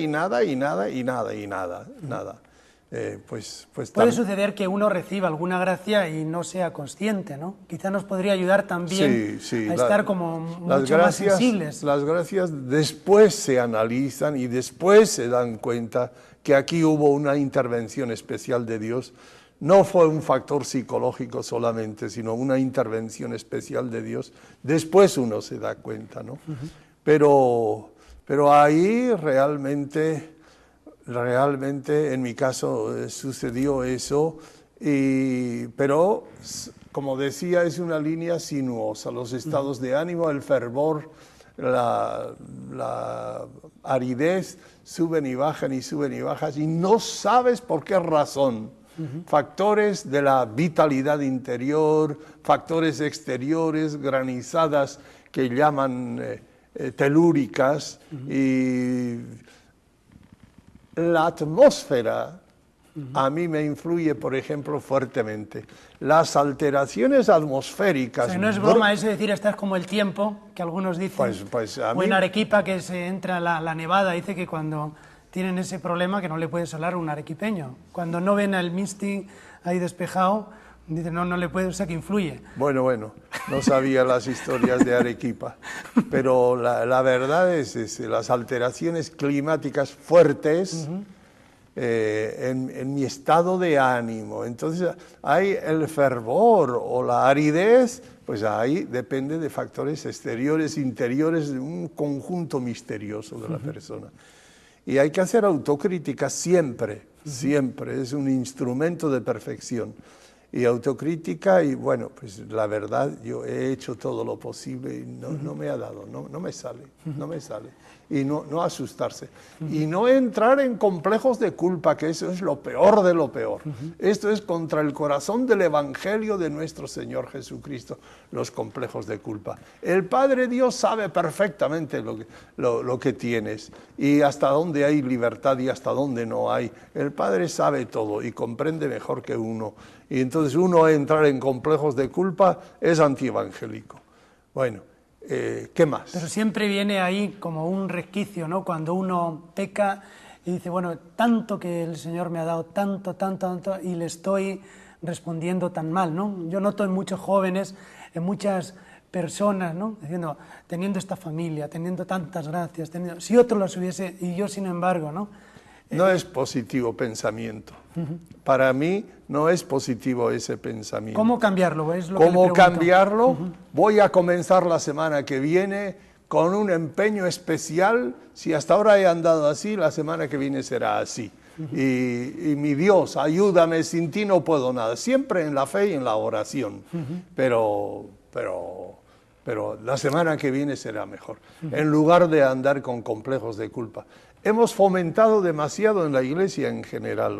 S1: Puede suceder que uno reciba alguna gracia y no sea consciente, ¿no? Quizá nos podría ayudar también a estar como mucho más sensibles.
S2: Las gracias después se analizan y después se dan cuenta que aquí hubo una intervención especial de Dios. No fue un factor psicológico solamente, sino una intervención especial de Dios. Después uno se da cuenta, ¿no? Pero ahí realmente en mi caso sucedió eso, pero como decía, es una línea sinuosa. Los estados de ánimo, el fervor, la aridez suben y bajan y no sabes por qué razón. Factores de la vitalidad interior, factores exteriores, granizadas que llaman telúricas, y la atmósfera a mí me influye, por ejemplo, fuertemente. Las alteraciones atmosféricas...
S1: O sea, no es broma eso de decir, estás como el tiempo, que algunos dicen.
S2: Pues a mí...
S1: O en Arequipa, que se entra la nevada, dice que cuando tienen ese problema que no le puedes hablar a un arequipeño. Cuando no ven al Misti ahí despejado, dicen, no le puede, o sea, que influye.
S2: Bueno, no sabía las historias de Arequipa, pero la verdad es las alteraciones climáticas fuertes en mi estado de ánimo. Entonces hay el fervor o la aridez, pues ahí depende de factores exteriores, interiores, de un conjunto misterioso de la persona. Y hay que hacer autocrítica siempre, siempre, es un instrumento de perfección. Y autocrítica, y bueno, pues la verdad, yo he hecho todo lo posible y no me ha dado, no me sale, no me sale. Y no asustarse. Y no entrar en complejos de culpa, que eso es lo peor de lo peor. Esto es contra el corazón del Evangelio de nuestro Señor Jesucristo, los complejos de culpa. El Padre Dios sabe perfectamente lo que tienes y hasta dónde hay libertad y hasta dónde no hay. El Padre sabe todo y comprende mejor que uno. Y entonces uno entrar en complejos de culpa es antievangélico. Bueno, ¿qué más?
S1: Pero siempre viene ahí como un resquicio, ¿no? Cuando uno peca y dice, bueno, tanto que el Señor me ha dado, tanto, y le estoy respondiendo tan mal, ¿no? Yo noto en muchos jóvenes, en muchas personas, ¿no? Diciendo, teniendo esta familia, teniendo tantas gracias, si otro las hubiese, y yo sin embargo, ¿no?
S2: No es positivo pensamiento. Para mí no es positivo ese pensamiento.
S1: ¿Cómo cambiarlo? Es lo que le
S2: ¿Cómo
S1: pregunto.
S2: cambiarlo? Voy a comenzar la semana que viene con un empeño especial. Si hasta ahora he andado así, la semana que viene será así. Y mi Dios, ayúdame, sin ti no puedo nada. Siempre en la fe y en la oración. Pero la semana que viene será mejor. En lugar de andar con complejos de culpa. Hemos fomentado demasiado en la Iglesia en general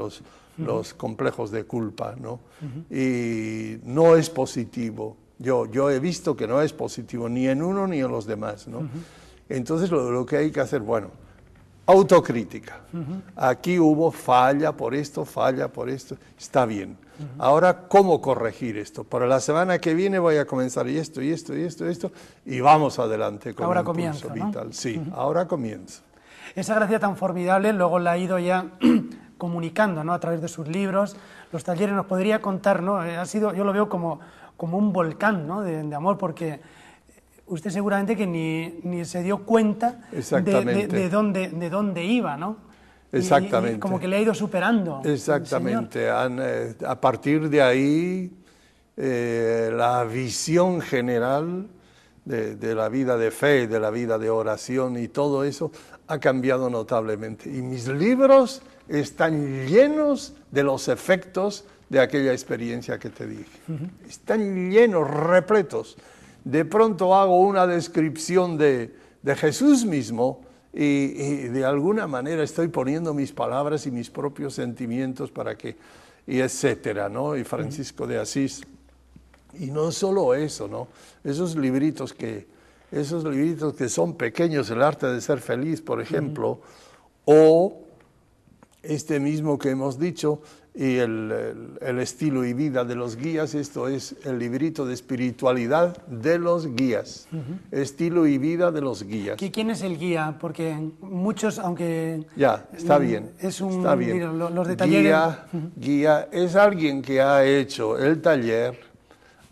S2: los complejos de culpa, ¿no? Y no es positivo. Yo he visto que no es positivo ni en uno ni en los demás, ¿no? Entonces lo que hay que hacer, bueno, autocrítica. Aquí hubo falla por esto, está bien. Ahora, ¿cómo corregir esto? Para la semana que viene voy a comenzar esto, y vamos adelante con
S1: ahora
S2: el
S1: comienza,
S2: impulso
S1: ¿no?
S2: vital. Sí, ahora comienza.
S1: Esa gracia tan formidable luego la ha ido ya comunicando, ¿no? A través de sus libros, los talleres. Nos podría contar, ¿no? Yo lo veo como un volcán, ¿no? de amor, porque usted seguramente que ni se dio cuenta de dónde iba, ¿no?
S2: Exactamente.
S1: Y como que le ha ido superando.
S2: Exactamente. A partir de ahí, la visión general de la vida de fe, de la vida de oración y todo eso ha cambiado notablemente. Y mis libros están llenos de los efectos de aquella experiencia que te dije. Están llenos, repletos. De pronto hago una descripción de Jesús mismo y de alguna manera estoy poniendo mis palabras y mis propios sentimientos y etcétera, ¿no? Y Francisco de Asís. Y no solo eso, ¿no? Esos libritos que son pequeños, El arte de ser feliz, por ejemplo, o este mismo que hemos dicho, y el estilo y vida de los guías, esto es el librito de espiritualidad de los guías, estilo y vida de los guías.
S1: ¿Quién es el guía? Porque muchos, aunque...
S2: Ya, está bien,
S1: está bien. Mira, los de talleres...
S2: Guía es alguien que ha hecho el taller,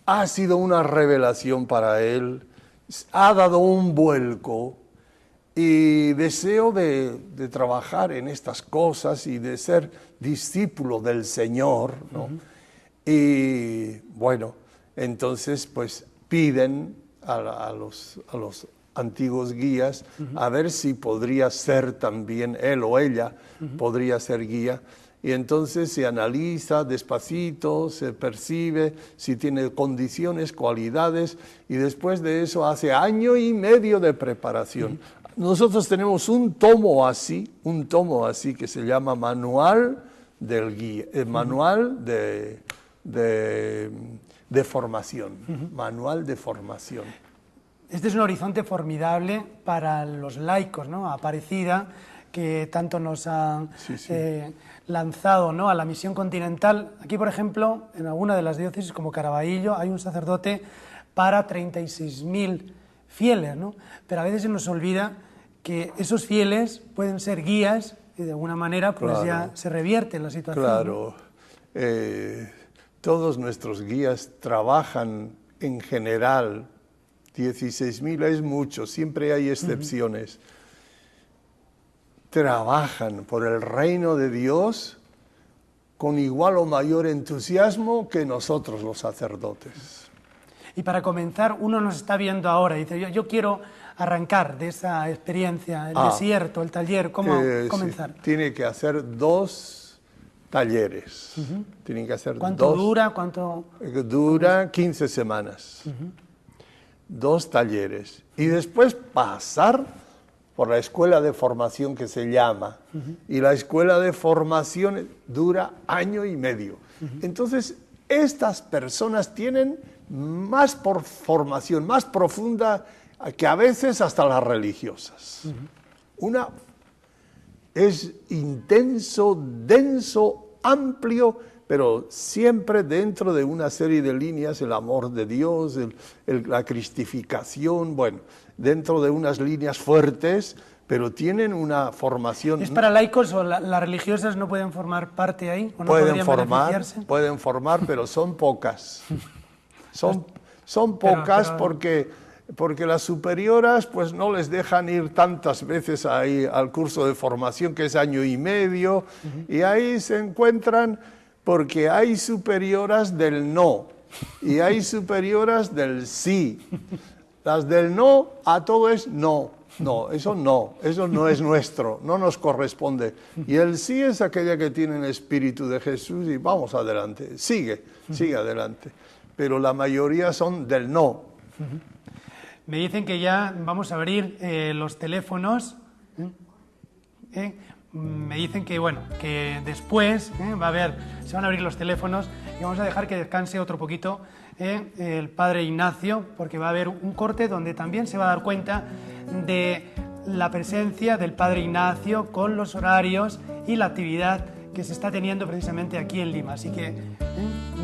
S2: ha sido una revelación para él, ha dado un vuelco y deseo de trabajar en estas cosas y de ser discípulo del Señor, ¿no? Y bueno, entonces pues piden a los antiguos guías a ver si podría ser también él o ella, podría ser guía. Y entonces se analiza despacito, se percibe si tiene condiciones, cualidades, y después de eso hace 1 año y medio de preparación. Nosotros tenemos un tomo así que se llama Manual del Guía, Manual de formación, Manual de formación.
S1: Este es un horizonte formidable para los laicos, ¿no? Aparecida, que tanto nos ha lanzado, ¿no? A la misión continental. Aquí, por ejemplo, en alguna de las diócesis como Caraballo hay un sacerdote para 36.000 fieles, ¿no? Pero a veces se nos olvida que esos fieles pueden ser guías y de alguna manera pues claro, ya se revierte la situación.
S2: Claro, ¿no? Todos nuestros guías trabajan en general, 16.000 es mucho, siempre hay excepciones. trabajan por el reino de Dios con igual o mayor entusiasmo que nosotros los sacerdotes.
S1: Y para comenzar, uno nos está viendo ahora y dice, yo quiero arrancar de esa experiencia, el desierto, el taller, ¿cómo comenzar?
S2: Sí, tiene que hacer 2 talleres. Tienen que hacer
S1: ¿Cuánto
S2: 2,
S1: dura?
S2: Dura 15 semanas. 2 talleres. Y después pasar por la escuela de formación que se llama. Y la escuela de formación dura 1 año y medio. Entonces, estas personas tienen más formación, más profunda que a veces hasta las religiosas. Una es intenso, denso, amplio, pero siempre dentro de una serie de líneas, el amor de Dios, la cristificación, bueno, dentro de unas líneas fuertes, pero tienen una formación...
S1: ¿Es para laicos o las religiosas no pueden formar parte ahí? ¿O no podrían beneficiarse?
S2: Pueden formar, pero son pocas. Son pocas porque las superioras pues no les dejan ir tantas veces ahí al curso de formación, que es 1 año y medio, y ahí se encuentran porque hay superioras del no y hay superioras del sí. Las del no, a todo es no, eso no es nuestro, no nos corresponde. Y el sí es aquella que tiene el Espíritu de Jesús y vamos adelante, sigue adelante. Pero la mayoría son del no.
S1: Me dicen que ya vamos a abrir los teléfonos. Me dicen que, bueno, que después se van a abrir los teléfonos y vamos a dejar que descanse otro poquito el padre Ignacio, porque va a haber un corte donde también se va a dar cuenta de la presencia del padre Ignacio con los horarios y la actividad que se está teniendo precisamente aquí en Lima. Así que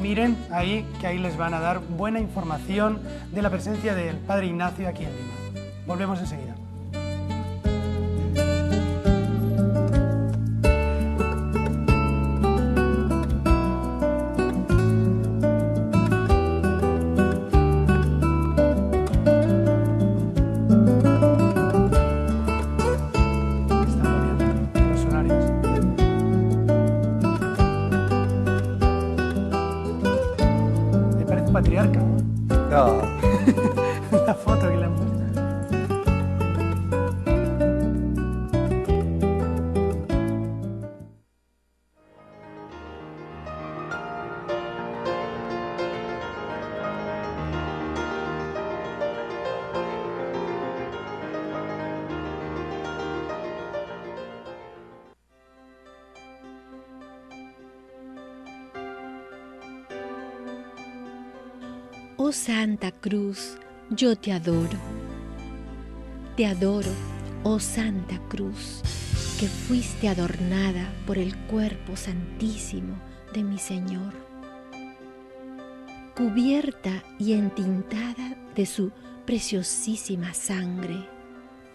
S1: miren ahí, que ahí les van a dar buena información de la presencia del padre Ignacio aquí en Lima. Volvemos enseguida. Patriarca, ¿no? La foto que le han puesto.
S4: Oh Santa Cruz, yo te adoro, oh Santa Cruz, que fuiste adornada por el cuerpo santísimo de mi Señor, cubierta y entintada de su preciosísima sangre.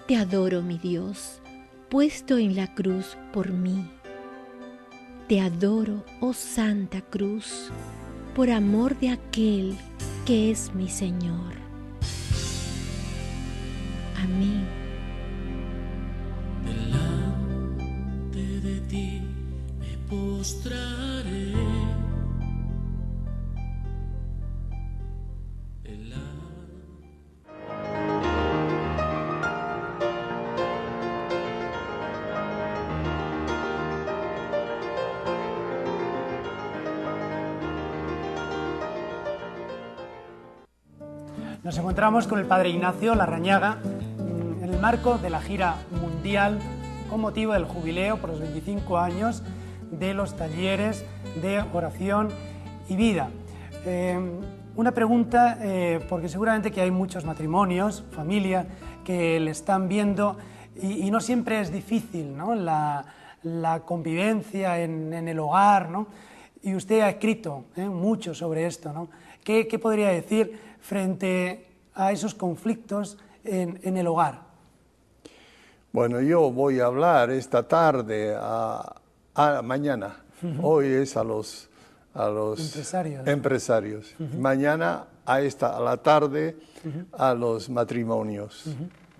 S4: Te adoro, mi Dios, puesto en la cruz por mí. Te adoro, oh Santa Cruz, por amor de aquel que es mi Señor. Amén.
S5: Delante de ti me postraré.
S1: Nos encontramos con el padre Ignacio Larrañaga en el marco de la gira mundial con motivo del jubileo por los 25 años de los talleres de oración y vida. Una pregunta, porque seguramente que hay muchos matrimonios, familia, que le están viendo y no siempre es difícil, ¿no? la convivencia en el hogar, ¿no? Y usted ha escrito mucho sobre esto, ¿no? ¿Qué podría decir frente a esos conflictos en el hogar?
S2: Bueno, yo voy a hablar esta tarde, mañana. Hoy es a los empresarios. Mañana a la tarde a los matrimonios,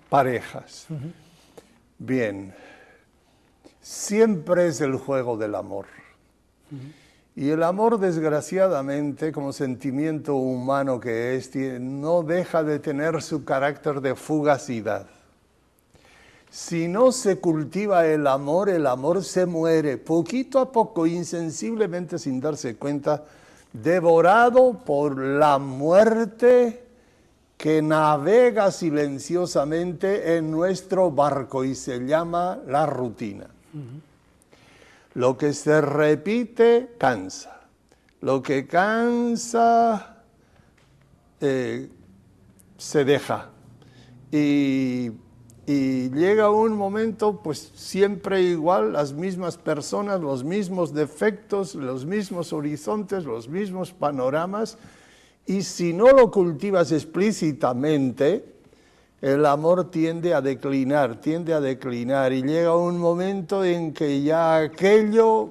S2: parejas. Bien, siempre es el juego del amor. Y el amor, desgraciadamente, como sentimiento humano que es, no deja de tener su carácter de fugacidad. Si no se cultiva el amor se muere, poquito a poco, insensiblemente, sin darse cuenta, devorado por la muerte que navega silenciosamente en nuestro barco y se llama la rutina. Lo que se repite cansa. Lo que cansa se deja. Y llega un momento, pues siempre igual, las mismas personas, los mismos defectos, los mismos horizontes, los mismos panoramas. Y si no lo cultivas explícitamente, el amor tiende a declinar, y llega un momento en que ya aquello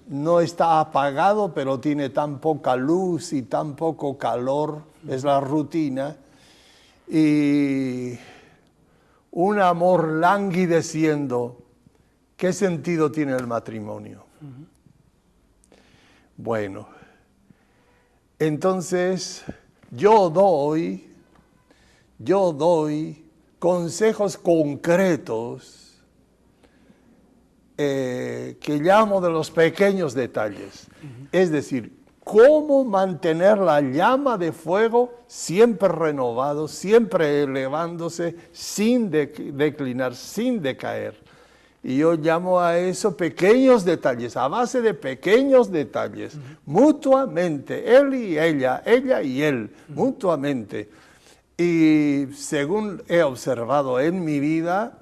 S2: no está apagado, pero tiene tan poca luz y tan poco calor, es la rutina, y un amor languideciendo, ¿qué sentido tiene el matrimonio? Bueno, entonces yo doy consejos concretos que llamo de los pequeños detalles. Es decir, cómo mantener la llama de fuego siempre renovado, siempre elevándose, sin declinar, sin decaer. Y yo llamo a eso pequeños detalles, a base de pequeños detalles, mutuamente, él y ella y él, mutuamente. Y según he observado en mi vida,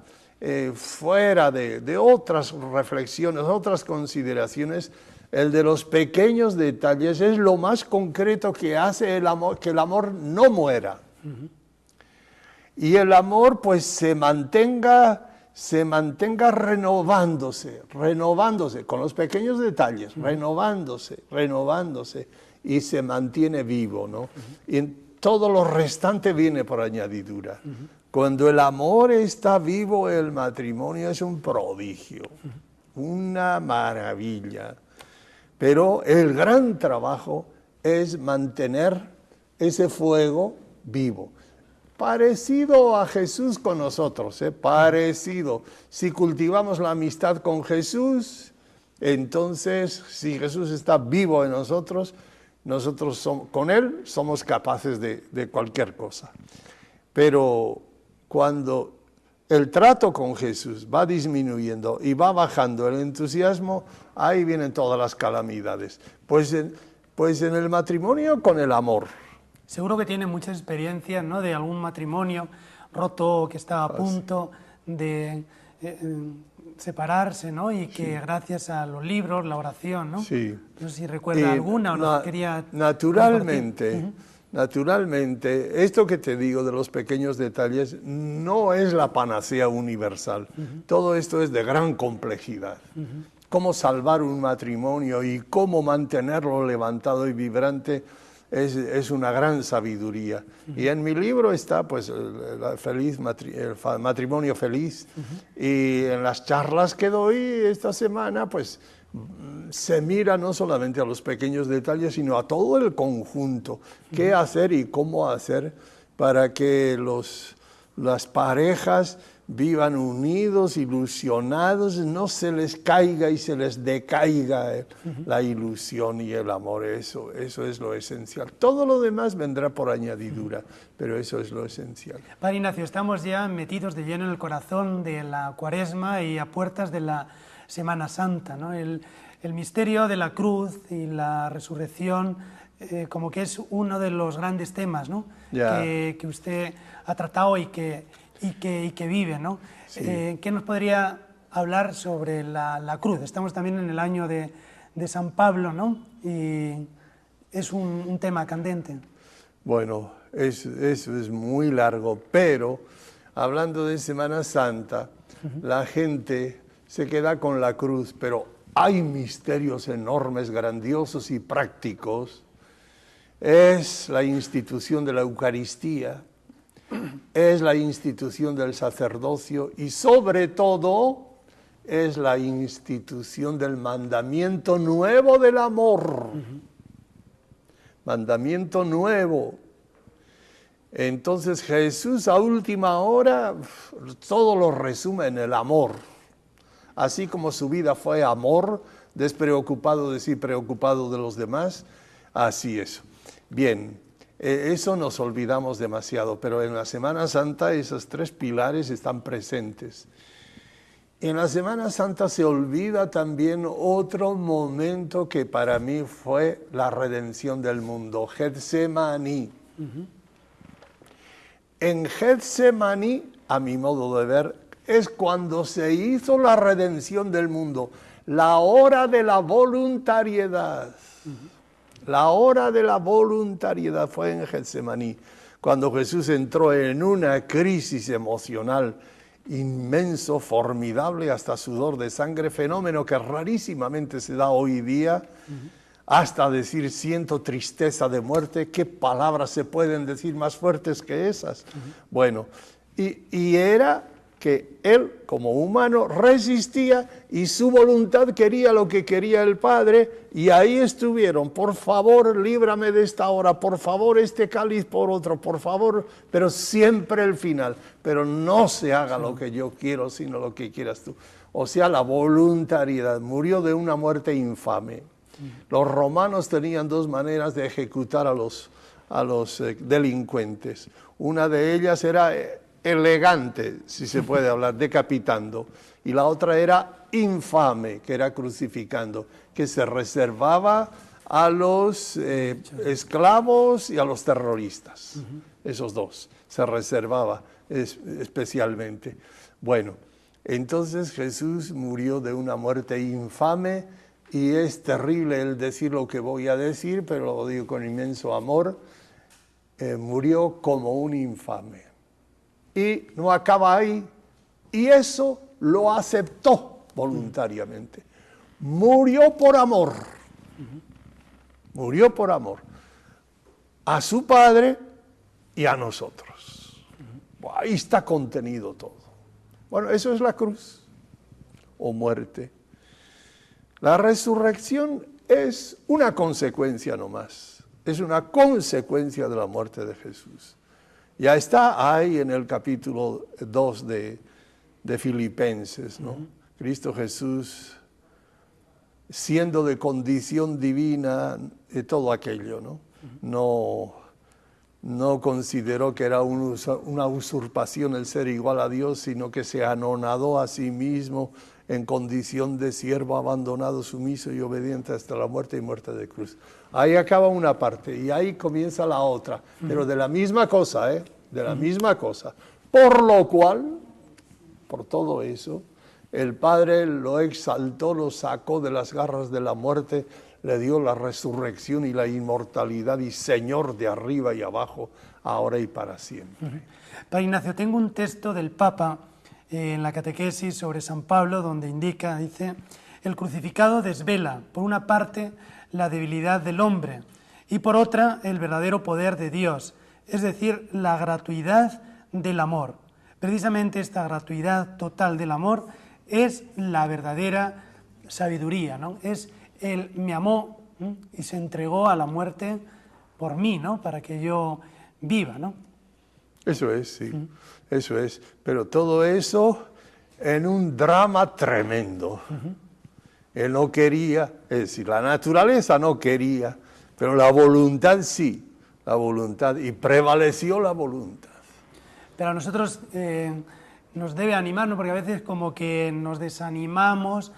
S2: fuera de otras reflexiones, otras consideraciones, el de los pequeños detalles es lo más concreto que hace el amor, que el amor no muera. Y el amor pues se mantenga renovándose con los pequeños detalles, renovándose y se mantiene vivo, ¿no? Y todo lo restante viene por añadidura. Cuando el amor está vivo, el matrimonio es un prodigio, una maravilla. Pero el gran trabajo es mantener ese fuego vivo. Parecido a Jesús con nosotros, parecido. Si cultivamos la amistad con Jesús, entonces, si Jesús está vivo en nosotros con Él somos capaces de cualquier cosa. Pero cuando el trato con Jesús va disminuyendo y va bajando el entusiasmo, ahí vienen todas las calamidades. Pues en el matrimonio con el amor.
S1: Seguro que tiene muchas experiencias, ¿no?, de algún matrimonio roto que estaba a punto de separarse, ¿no?, y que gracias a los libros, la oración, ¿no?
S2: Sí.
S1: No sé si recuerda alguna o no quería...
S2: Naturalmente, esto que te digo de los pequeños detalles no es la panacea universal. Todo esto es de gran complejidad. Cómo salvar un matrimonio y cómo mantenerlo levantado y vibrante es una gran sabiduría. Y en mi libro está pues el matrimonio feliz. Y en las charlas que doy esta semana pues se mira no solamente a los pequeños detalles, sino a todo el conjunto. ¿Qué hacer y cómo hacer para que las parejas vivan unidos, ilusionados, no se les caiga y se les decaiga la ilusión y el amor? Eso es lo esencial. Todo lo demás vendrá por añadidura, pero eso es lo esencial.
S1: Padre Ignacio, estamos ya metidos de lleno en el corazón de la Cuaresma y a puertas de la Semana Santa, ¿no? El misterio de la cruz y la resurrección, como que es uno de los grandes temas, ¿no? Que usted ha tratado y que vive, ¿no?
S2: Sí.
S1: ¿Qué nos podría hablar sobre la cruz? Estamos también en el año de San Pablo, ¿no? Y es un tema candente.
S2: Bueno, eso es muy largo, pero hablando de Semana Santa, la gente se queda con la cruz, pero hay misterios enormes, grandiosos y prácticos. Es la institución de la Eucaristía, es la institución del sacerdocio y sobre todo es la institución del mandamiento nuevo del amor. Mandamiento nuevo. Entonces Jesús a última hora todo lo resume en el amor. Así como su vida fue amor, despreocupado de sí, preocupado de los demás, así es. Bien, eso nos olvidamos demasiado, pero en la Semana Santa esos tres pilares están presentes. En la Semana Santa se olvida también otro momento que para mí fue la redención del mundo, Getsemaní. En Getsemaní, a mi modo de ver, es cuando se hizo la redención del mundo, la hora de la voluntariedad. La hora de la voluntariedad fue en Getsemaní, cuando Jesús entró en una crisis emocional inmenso, formidable, hasta sudor de sangre, fenómeno que rarísimamente se da hoy día, hasta decir siento tristeza de muerte. ¿Qué palabras se pueden decir más fuertes que esas? Bueno, y era que él como humano resistía y su voluntad quería lo que quería el Padre, y ahí estuvieron: por favor, líbrame de esta hora, por favor, este cáliz por otro, por favor, pero siempre el final, pero no se haga lo que yo quiero, sino lo que quieras tú. O sea, la voluntariedad. Murió de una muerte infame. Los romanos tenían dos maneras de ejecutar a los delincuentes. Una de ellas era elegante, si se puede hablar, decapitando, y la otra era infame, que era crucificando, que se reservaba a los esclavos y a los terroristas. Esos dos se reservaba especialmente. Bueno, entonces Jesús murió de una muerte infame, y es terrible el decir lo que voy a decir, pero lo digo con inmenso amor. Murió como un infame. Y no acaba ahí, y eso lo aceptó voluntariamente. Murió por amor. Murió por amor a su Padre y a nosotros. Ahí está contenido todo. Bueno, eso es la cruz o muerte. La resurrección es una consecuencia nomás. Es una consecuencia de la muerte de Jesús. Ya está ahí en el capítulo 2 de Filipenses, ¿no? Cristo Jesús, siendo de condición divina, todo aquello, ¿no? No consideró que era una usurpación el ser igual a Dios, sino que se anonadó a sí mismo en condición de siervo, abandonado, sumiso y obediente hasta la muerte y muerte de cruz. Ahí acaba una parte y ahí comienza la otra, pero de la misma cosa, de la misma cosa. Por lo cual, por todo eso, el Padre lo exaltó, lo sacó de las garras de la muerte, le dio la resurrección y la inmortalidad, y Señor de arriba y abajo, ahora y para siempre.
S1: Padre Ignacio, tengo un texto del Papa en la catequesis sobre San Pablo, donde indica, dice: el crucificado desvela, por una parte, la debilidad del hombre, y por otra, el verdadero poder de Dios, es decir, la gratuidad del amor. Precisamente esta gratuidad total del amor es la verdadera sabiduría, ¿no? Es Él me amó y se entregó a la muerte por mí, ¿no? Para que yo viva, ¿no?
S2: Eso es, sí, eso es. Pero todo eso en un drama tremendo. Él no quería, es decir, la naturaleza no quería, pero la voluntad sí, la voluntad, y prevaleció la voluntad.
S1: Pero a nosotros nos debe animarnos, porque a veces como que nos desanimamos,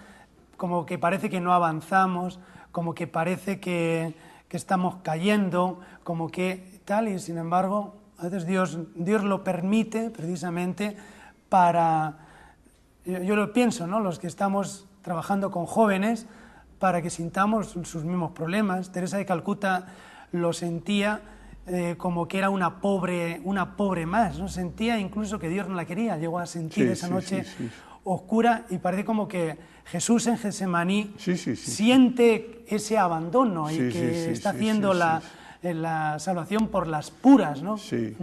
S1: como que parece que no avanzamos, como que parece que estamos cayendo, como que tal, y sin embargo, a veces Dios lo permite precisamente para, yo lo pienso, ¿no? Los que estamos trabajando con jóvenes, para que sintamos sus mismos problemas. Teresa de Calcuta lo sentía como que era una pobre más, ¿no? Sentía incluso que Dios no la quería, llegó a sentir esa noche oscura, y parece como que Jesús en Getsemaní siente ese abandono y que está haciendo la salvación por las puras, ¿no?
S2: Sí,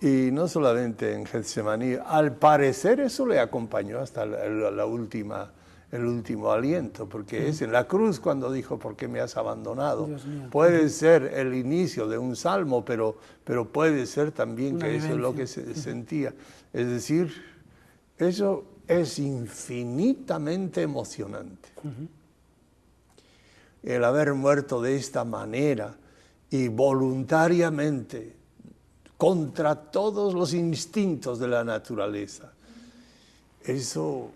S2: Y no solamente en Getsemaní, al parecer eso le acompañó hasta el último aliento, porque es en la cruz cuando dijo, ¿por qué me has abandonado? Puede ser el inicio de un salmo, pero puede ser también que eso es lo que se sentía. Es decir, eso es infinitamente emocionante. El haber muerto de esta manera y voluntariamente, contra todos los instintos de la naturaleza. Eso,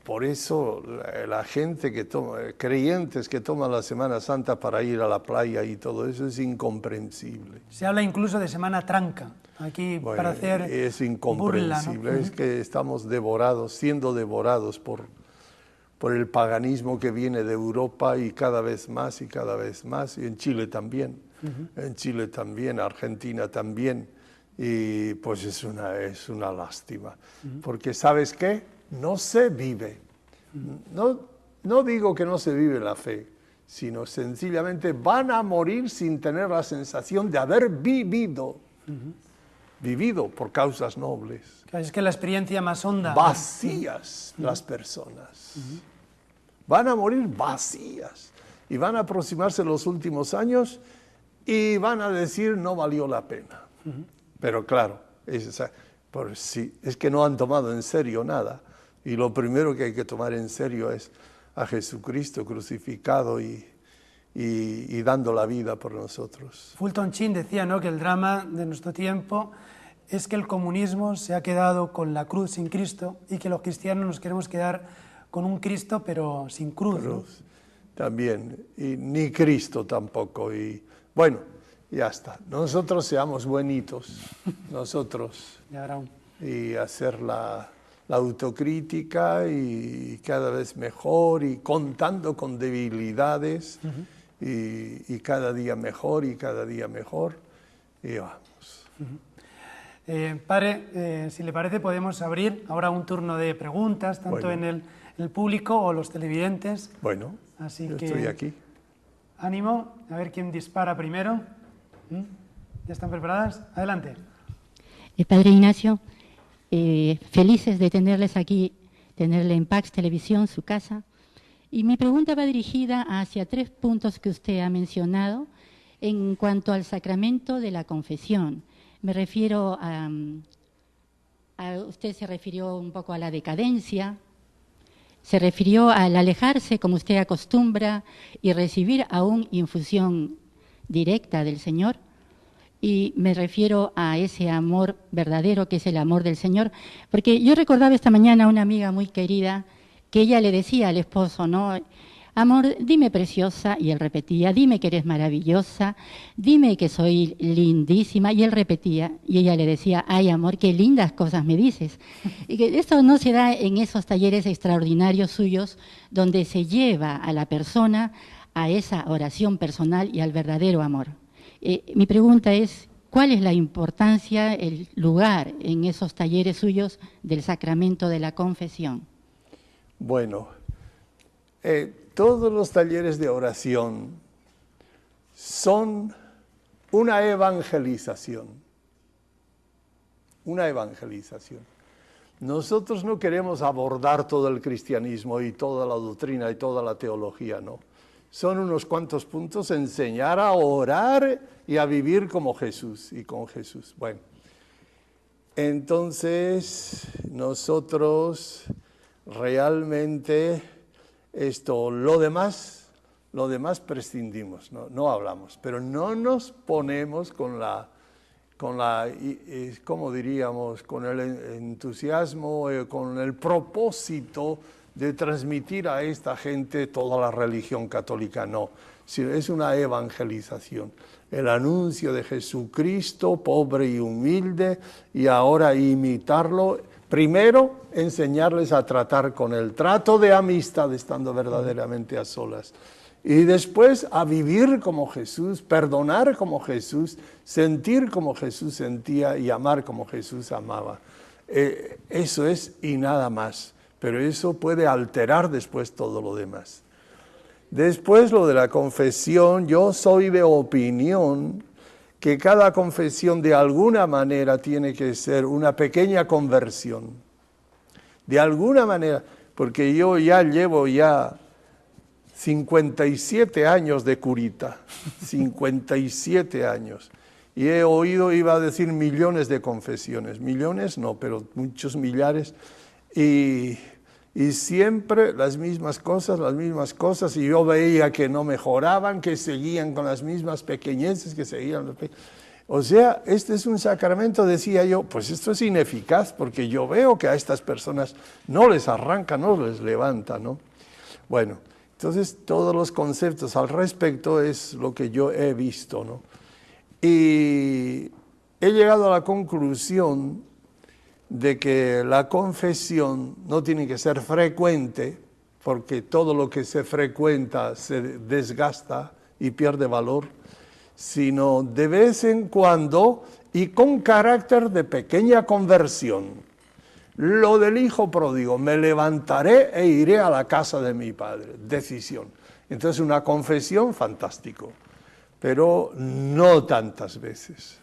S2: por eso la gente que toma, creyentes que toman la Semana Santa para ir a la playa y todo eso es incomprensible.
S1: Se habla incluso de Semana Tranca, aquí para hacer
S2: es incomprensible,
S1: burla, ¿no?
S2: Es que estamos devorados, siendo devorados por el paganismo que viene de Europa y cada vez más, y en Chile también. En Chile también, Argentina también, y pues es una lástima, porque ¿sabes qué? No se vive, no digo que no se vive la fe, sino sencillamente van a morir sin tener la sensación de haber vivido por causas nobles.
S1: Es que la experiencia más honda.
S2: Vacías las personas, van a morir vacías, y van a aproximarse los últimos años, y van a decir, no valió la pena. Pero claro, es que no han tomado en serio nada. Y lo primero que hay que tomar en serio es a Jesucristo crucificado y dando la vida por nosotros.
S1: Fulton Sheen decía, ¿no?, que el drama de nuestro tiempo es que el comunismo se ha quedado con la cruz sin Cristo y que los cristianos nos queremos quedar con un Cristo pero sin cruz. ¿No?
S2: También, y ni Cristo tampoco. Y bueno, ya está. Nosotros seamos buenitos, nosotros, y hacer la autocrítica y cada vez mejor, y contando con debilidades, y cada día mejor, y vamos.
S1: Padre, si le parece, podemos abrir ahora un turno de preguntas, tanto en el público o los televidentes.
S2: Bueno,
S1: así
S2: yo
S1: que
S2: estoy aquí.
S1: Ánimo, a ver quién dispara primero. ¿Ya están preparadas? Adelante.
S6: Padre Ignacio, felices de tenerles aquí, tenerle en Pax Televisión, su casa. Y mi pregunta va dirigida hacia 3 puntos que usted ha mencionado en cuanto al sacramento de la confesión. Me refiero usted se refirió un poco a la decadencia, se refirió al alejarse, como usted acostumbra, y recibir aún infusión directa del Señor. Y me refiero a ese amor verdadero que es el amor del Señor. Porque yo recordaba esta mañana a una amiga muy querida que ella le decía al esposo, ¿no? Amor, dime preciosa, y él repetía, dime que eres maravillosa, dime que soy lindísima, y él repetía, y ella le decía, ay amor, qué lindas cosas me dices. Y que esto no se da en esos talleres extraordinarios suyos, donde se lleva a la persona a esa oración personal y al verdadero amor. Mi pregunta es, ¿cuál es la importancia, el lugar en esos talleres suyos del sacramento de la confesión?
S2: Bueno, todos los talleres de oración son una evangelización. Una evangelización. Nosotros no queremos abordar todo el cristianismo y toda la doctrina y toda la teología, no. Son unos cuantos puntos, enseñar a orar y a vivir como Jesús y con Jesús. Bueno, entonces nosotros realmente lo demás prescindimos, no hablamos, pero no nos ponemos con ¿cómo diríamos?, con el entusiasmo, con el propósito de transmitir a esta gente toda la religión católica, no, sino es una evangelización, el anuncio de Jesucristo, pobre y humilde, y ahora imitarlo. Primero, enseñarles a tratar con el trato de amistad, estando verdaderamente a solas. Y después a vivir como Jesús, perdonar como Jesús, sentir como Jesús sentía y amar como Jesús amaba. Eso es y nada más. Pero eso puede alterar después todo lo demás. Después lo de la confesión, yo soy de opinión que cada confesión de alguna manera tiene que ser una pequeña conversión. De alguna manera, porque yo ya llevo 57 años de curita, 57 años. Y he oído, iba a decir, millones de confesiones. Millones no, pero muchos millares. Y siempre las mismas cosas. Y yo veía que no mejoraban, que seguían con las mismas pequeñeces, que seguían... O sea, este es un sacramento, decía yo, pues esto es ineficaz, porque yo veo que a estas personas no les arranca, no les levanta, ¿no? Bueno, entonces todos los conceptos al respecto es lo que yo he visto, ¿no? Y he llegado a la conclusión de que la confesión no tiene que ser frecuente, porque todo lo que se frecuenta se desgasta y pierde valor, sino de vez en cuando y con carácter de pequeña conversión. Lo del hijo pródigo, me levantaré e iré a la casa de mi padre, decisión. Entonces una confesión, fantástico, pero no tantas veces.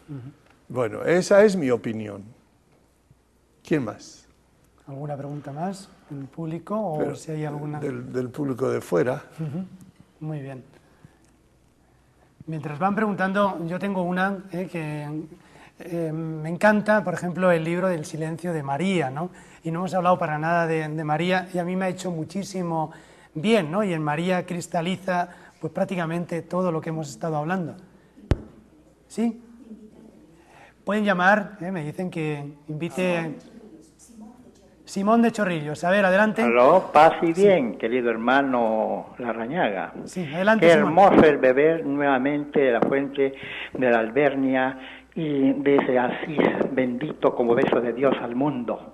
S2: Bueno, esa es mi opinión. ¿Quién más?
S1: ¿Alguna pregunta más en el público o
S2: Pero
S1: si hay alguna?
S2: Del público de fuera.
S1: Muy bien. Mientras van preguntando, yo tengo una que me encanta, por ejemplo, el libro del silencio de María, ¿no? Y no hemos hablado para nada de María y a mí me ha hecho muchísimo bien, ¿no? Y en María cristaliza pues prácticamente todo lo que hemos estado hablando. ¿Sí? Pueden llamar, me dicen que invite... Simón de Chorrillos. A ver, adelante.
S7: Aló, paz y bien, querido hermano Larrañaga.
S1: Sí, adelante,
S7: Qué
S1: Simón.
S7: hermoso el beber nuevamente de la fuente de la Albernia y de ese Asís bendito como beso de Dios al mundo.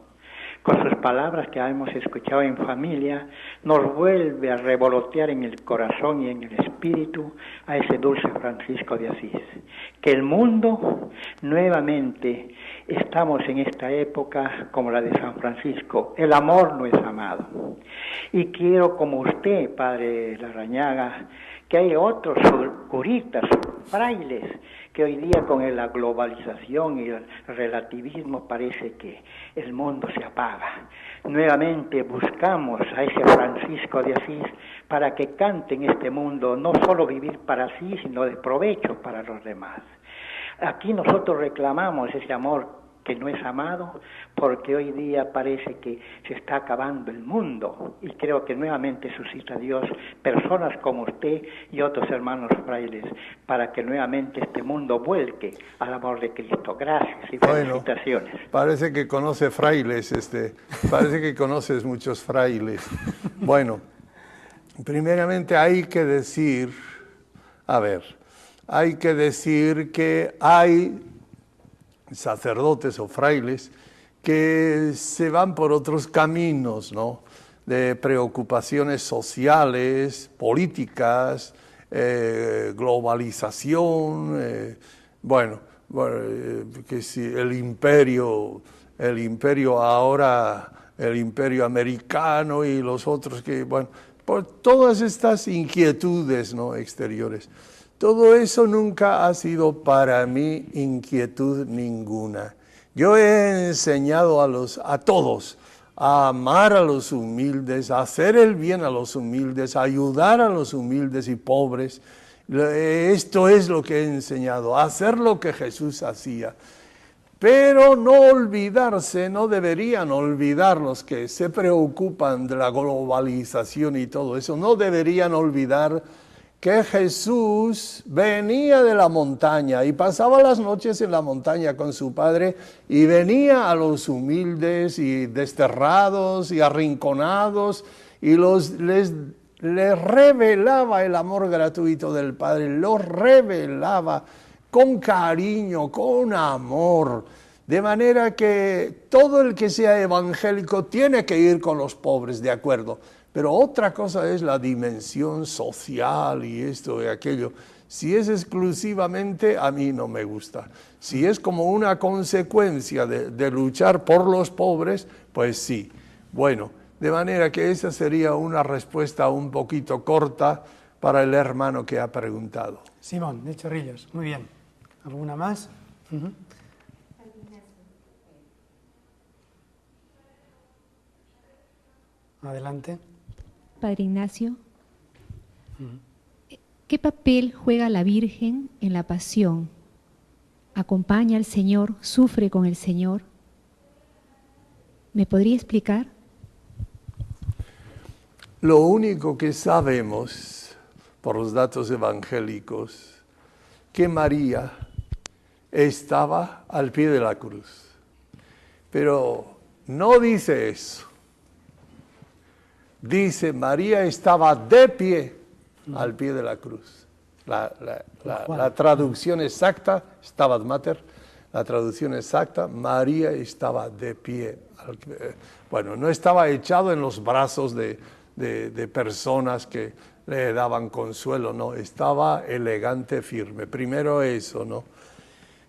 S7: Con sus palabras que hemos escuchado en familia, nos vuelve a revolotear en el corazón y en el espíritu a ese dulce Francisco de Asís. Que el mundo nuevamente... Estamos en esta época como la de San Francisco, el amor no es amado. Y quiero, como usted, Padre Larrañaga, que hay otros curitas, frailes, que hoy día con la globalización y el relativismo parece que el mundo se apaga. Nuevamente buscamos a ese Francisco de Asís para que cante en este mundo, no solo vivir para sí, sino de provecho para los demás. Aquí nosotros reclamamos ese amor que no es amado, porque hoy día parece que se está acabando el mundo, y creo que nuevamente suscita Dios personas como usted y otros hermanos frailes, para que nuevamente este mundo vuelque al amor de Cristo. Gracias y felicitaciones.
S2: Bueno, parece que conoce frailes, parece que conoces muchos frailes. Bueno, primeramente hay que decir, hay que decir que hay sacerdotes o frailes que se van por otros caminos, ¿no? De preocupaciones sociales, políticas, globalización, que si el imperio ahora, el imperio americano y los otros que, por todas estas inquietudes, ¿no? Exteriores. Todo eso nunca ha sido para mí inquietud ninguna. Yo he enseñado a todos a amar a los humildes, a hacer el bien a los humildes, a ayudar a los humildes y pobres. Esto es lo que he enseñado, a hacer lo que Jesús hacía. Pero no olvidarse, no deberían olvidar los que se preocupan de la globalización y todo eso, no deberían olvidar que Jesús venía de la montaña y pasaba las noches en la montaña con su Padre y venía a los humildes y desterrados y arrinconados y les revelaba el amor gratuito del Padre, los revelaba con cariño, con amor, de manera que todo el que sea evangélico tiene que ir con los pobres, de acuerdo. Pero otra cosa es la dimensión social y esto y aquello. Si es exclusivamente, a mí no me gusta. Si es como una consecuencia de luchar por los pobres, pues sí. Bueno, de manera que esa sería una respuesta un poquito corta para el hermano que ha preguntado.
S1: Simón, de Chorrillos, muy bien. ¿Alguna más? Adelante.
S8: Padre Ignacio, ¿qué papel juega la Virgen en la pasión? ¿Acompaña al Señor? ¿Sufre con el Señor? ¿Me podría explicar?
S2: Lo único que sabemos por los datos evangélicos, que María estaba al pie de la cruz. Pero no dice eso. Dice, María estaba de pie al pie de la cruz. La traducción exacta, Stabat Mater, la traducción exacta, María estaba de pie. Bueno, no estaba echado en los brazos de personas que le daban consuelo, no, estaba elegante, firme. Primero eso, ¿no?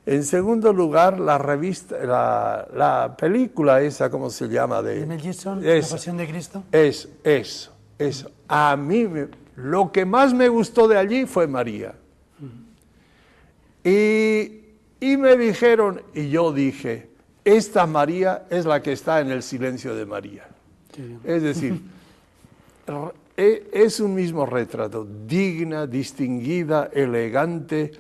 S2: En segundo lugar, la película esa, ¿cómo se llama?
S1: ¿De Mel Gibson, La Pasión de Cristo?
S2: Eso. A mí, lo que más me gustó de allí fue María. Y me dijeron, y yo dije, esta María es la que está en el silencio de María. Es decir, es un mismo retrato, digna, distinguida, elegante,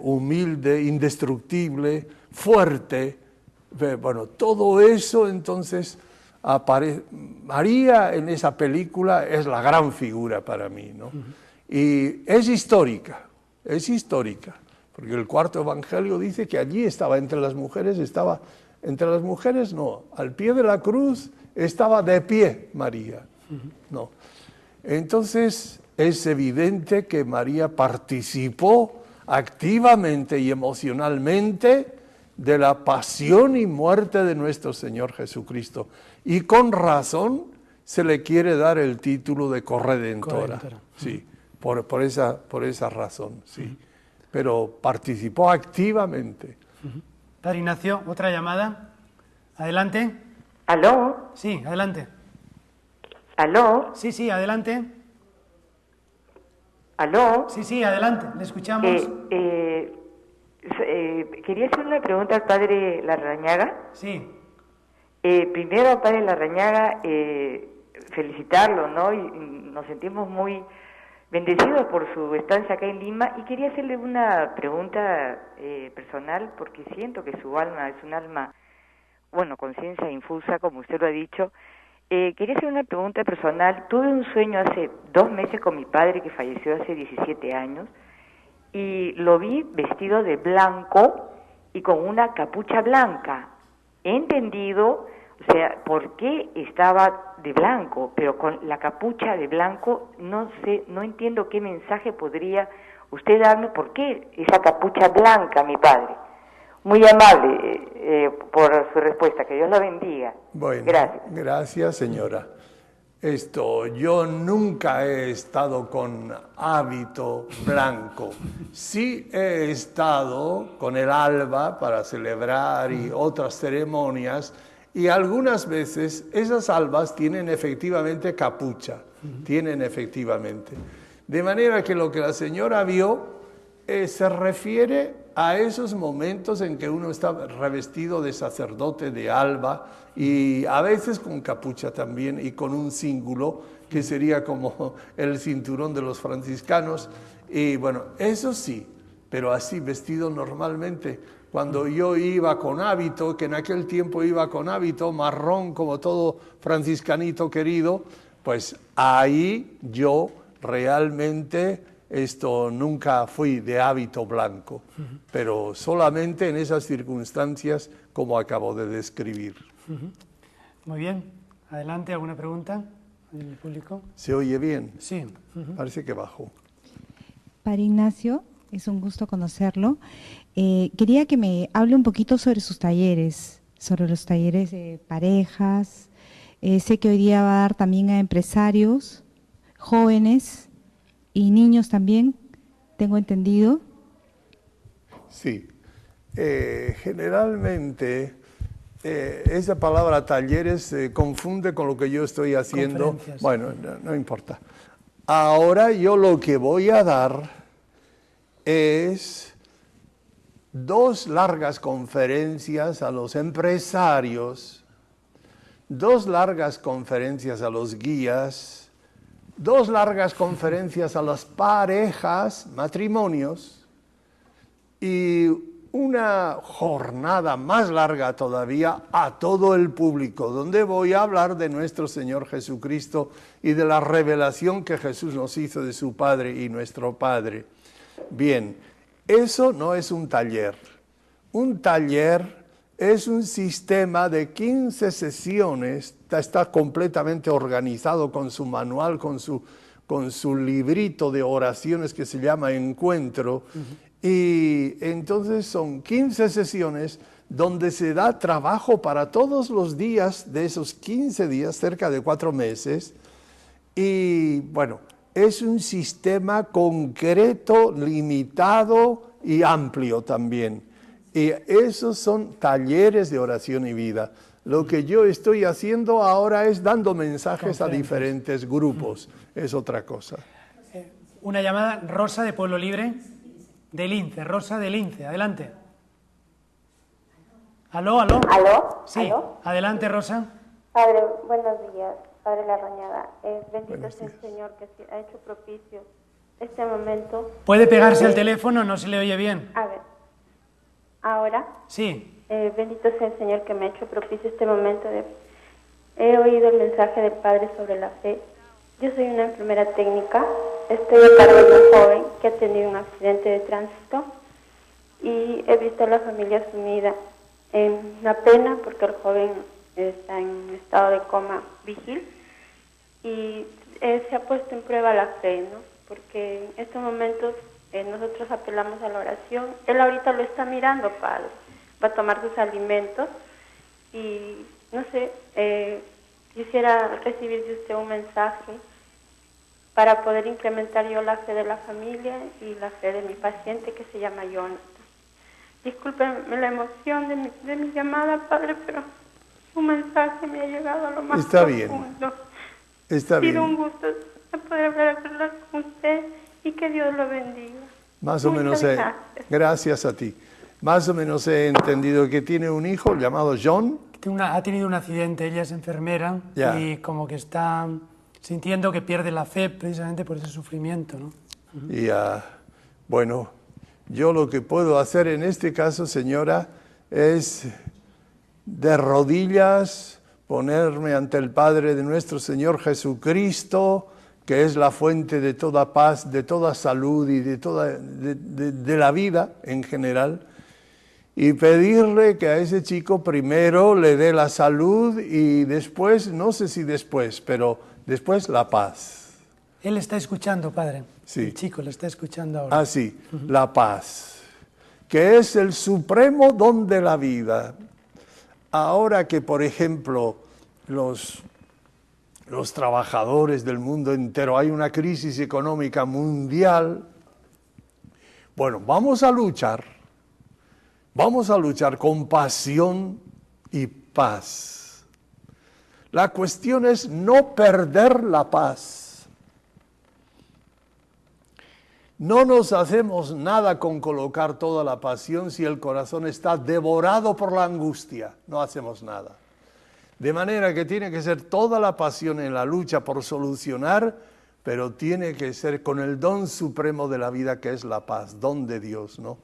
S2: humilde, indestructible, fuerte. Bueno, todo eso entonces María en esa película es la gran figura para mí, ¿no? Y es histórica, porque el cuarto evangelio dice que allí estaba entre las mujeres, no, al pie de la cruz estaba de pie María, no. Entonces es evidente que María participó activamente y emocionalmente de la pasión y muerte de nuestro Señor Jesucristo. Y con razón se le quiere dar el título de corredentora. Sí, por esa razón, sí. Pero participó activamente.
S1: Padre Ignacio, otra llamada. Adelante.
S9: ¿Aló?
S1: Sí, adelante.
S9: ¿Aló?
S1: Sí, adelante.
S9: ¿Aló?
S1: Sí, adelante, le escuchamos.
S9: Quería hacer una pregunta al Padre Larrañaga.
S1: Sí.
S9: Primero al Padre Larrañaga, felicitarlo, ¿no? Y nos sentimos muy bendecidos por su estancia acá en Lima. Y quería hacerle una pregunta personal, porque siento que su alma es un alma, bueno, conciencia infusa, como usted lo ha dicho. Quería hacer una pregunta personal. Tuve un sueño hace 2 meses con mi padre, que falleció hace 17 años, y lo vi vestido de blanco y con una capucha blanca. He entendido, o sea, por qué estaba de blanco, pero con la capucha de blanco no sé, no entiendo qué mensaje podría usted darme. ¿Por qué esa capucha blanca, mi padre? Muy amable por su respuesta, que Dios la bendiga.
S2: Bueno,
S9: gracias.
S2: Gracias, señora. Yo nunca he estado con hábito blanco. Sí he estado con el alba para celebrar y otras ceremonias, y algunas veces esas albas tienen efectivamente capucha, De manera que lo que la señora vio se refiere a esos momentos en que uno está revestido de sacerdote de alba, y a veces con capucha también, y con un cíngulo que sería como el cinturón de los franciscanos. Y bueno, eso sí, pero así vestido normalmente. Cuando yo iba con hábito, que en aquel tiempo iba con hábito marrón como todo franciscanito querido, pues ahí yo realmente nunca fui de hábito blanco, pero solamente en esas circunstancias como acabo de describir.
S1: Muy bien. Adelante, ¿alguna pregunta en el público?
S2: ¿Se oye bien?
S1: Sí.
S2: Parece que bajó.
S10: Padre Ignacio, es un gusto conocerlo. Quería que me hable un poquito sobre sus talleres, sobre los talleres de parejas. Sé que hoy día va a dar también a empresarios, jóvenes y niños también, tengo entendido.
S2: Sí. Generalmente esa palabra talleres se confunde con lo que yo estoy haciendo. Bueno, no importa. Ahora yo lo que voy a dar es 2 largas conferencias a los empresarios, 2 largas conferencias a los guías, 2 largas conferencias a las parejas, matrimonios, y una jornada más larga todavía a todo el público, donde voy a hablar de nuestro Señor Jesucristo y de la revelación que Jesús nos hizo de su Padre y nuestro Padre. Bien, eso no es un taller. Un taller es un sistema de 15 sesiones, está completamente organizado con su manual, con su librito de oraciones que se llama Encuentro. Y entonces son 15 sesiones donde se da trabajo para todos los días de esos 15 días, cerca de 4 meses. Y bueno, es un sistema concreto, limitado y amplio también. Y esos son talleres de oración y vida. Lo que yo estoy haciendo ahora es dando mensajes a diferentes grupos. Es otra cosa.
S1: Una llamada, Rosa de Pueblo Libre. De Lince, Rosa de Lince, adelante. ¿Aló, aló?
S11: ¿Aló?
S1: Sí,
S11: ¿Aló?
S1: Adelante, Rosa.
S11: Padre, buenos días, Padre Larrañaga. Bendito es el Señor que ha hecho propicio este momento.
S1: ¿Puede pegarse al teléfono? No se le oye bien.
S11: A ver, ¿ahora?
S1: Sí.
S11: Bendito sea el Señor que me ha hecho propicio este momento. He oído el mensaje del Padre sobre la fe. Yo soy una enfermera técnica, estoy a cargo de un joven que ha tenido un accidente de tránsito y he visto a la familia sumida en la pena porque el joven está en estado de coma vigil y se ha puesto en prueba la fe, ¿no? Porque en estos momentos nosotros apelamos a la oración. Él ahorita lo está mirando, Padre, va a tomar sus alimentos y no sé, quisiera recibir de usted un mensaje para poder incrementar yo la fe de la familia y la fe de mi paciente que se llama Jonathan. Discúlpenme la emoción de mi llamada, Padre, pero un mensaje me ha llegado a lo más
S2: Está
S11: profundo.
S2: bien. Está bien.
S11: Pido un gusto de poder hablar con usted y que Dios lo bendiga.
S2: Más o menos, gracias a ti. Más o menos he entendido que tiene un hijo llamado John.
S1: Ha tenido un accidente, ella es enfermera y como que está sintiendo que pierde la fe precisamente por ese sufrimiento, ¿no?
S2: Y bueno, yo lo que puedo hacer en este caso, señora, es de rodillas ponerme ante el Padre de nuestro Señor Jesucristo, que es la fuente de toda paz, de toda salud y de la vida en general, y pedirle que a ese chico primero le dé la salud y después, no sé si después, pero después la paz.
S1: Él está escuchando, Padre.
S2: Sí.
S1: El chico le está escuchando ahora.
S2: Ah, sí, la paz, que es el supremo don de la vida. Ahora que, por ejemplo, los trabajadores del mundo entero, hay una crisis económica mundial, bueno, vamos a luchar con pasión y paz. La cuestión es no perder la paz. No nos hacemos nada con colocar toda la pasión si el corazón está devorado por la angustia. No hacemos nada. De manera que tiene que ser toda la pasión en la lucha por solucionar, pero tiene que ser con el don supremo de la vida que es la paz, don de Dios, ¿no?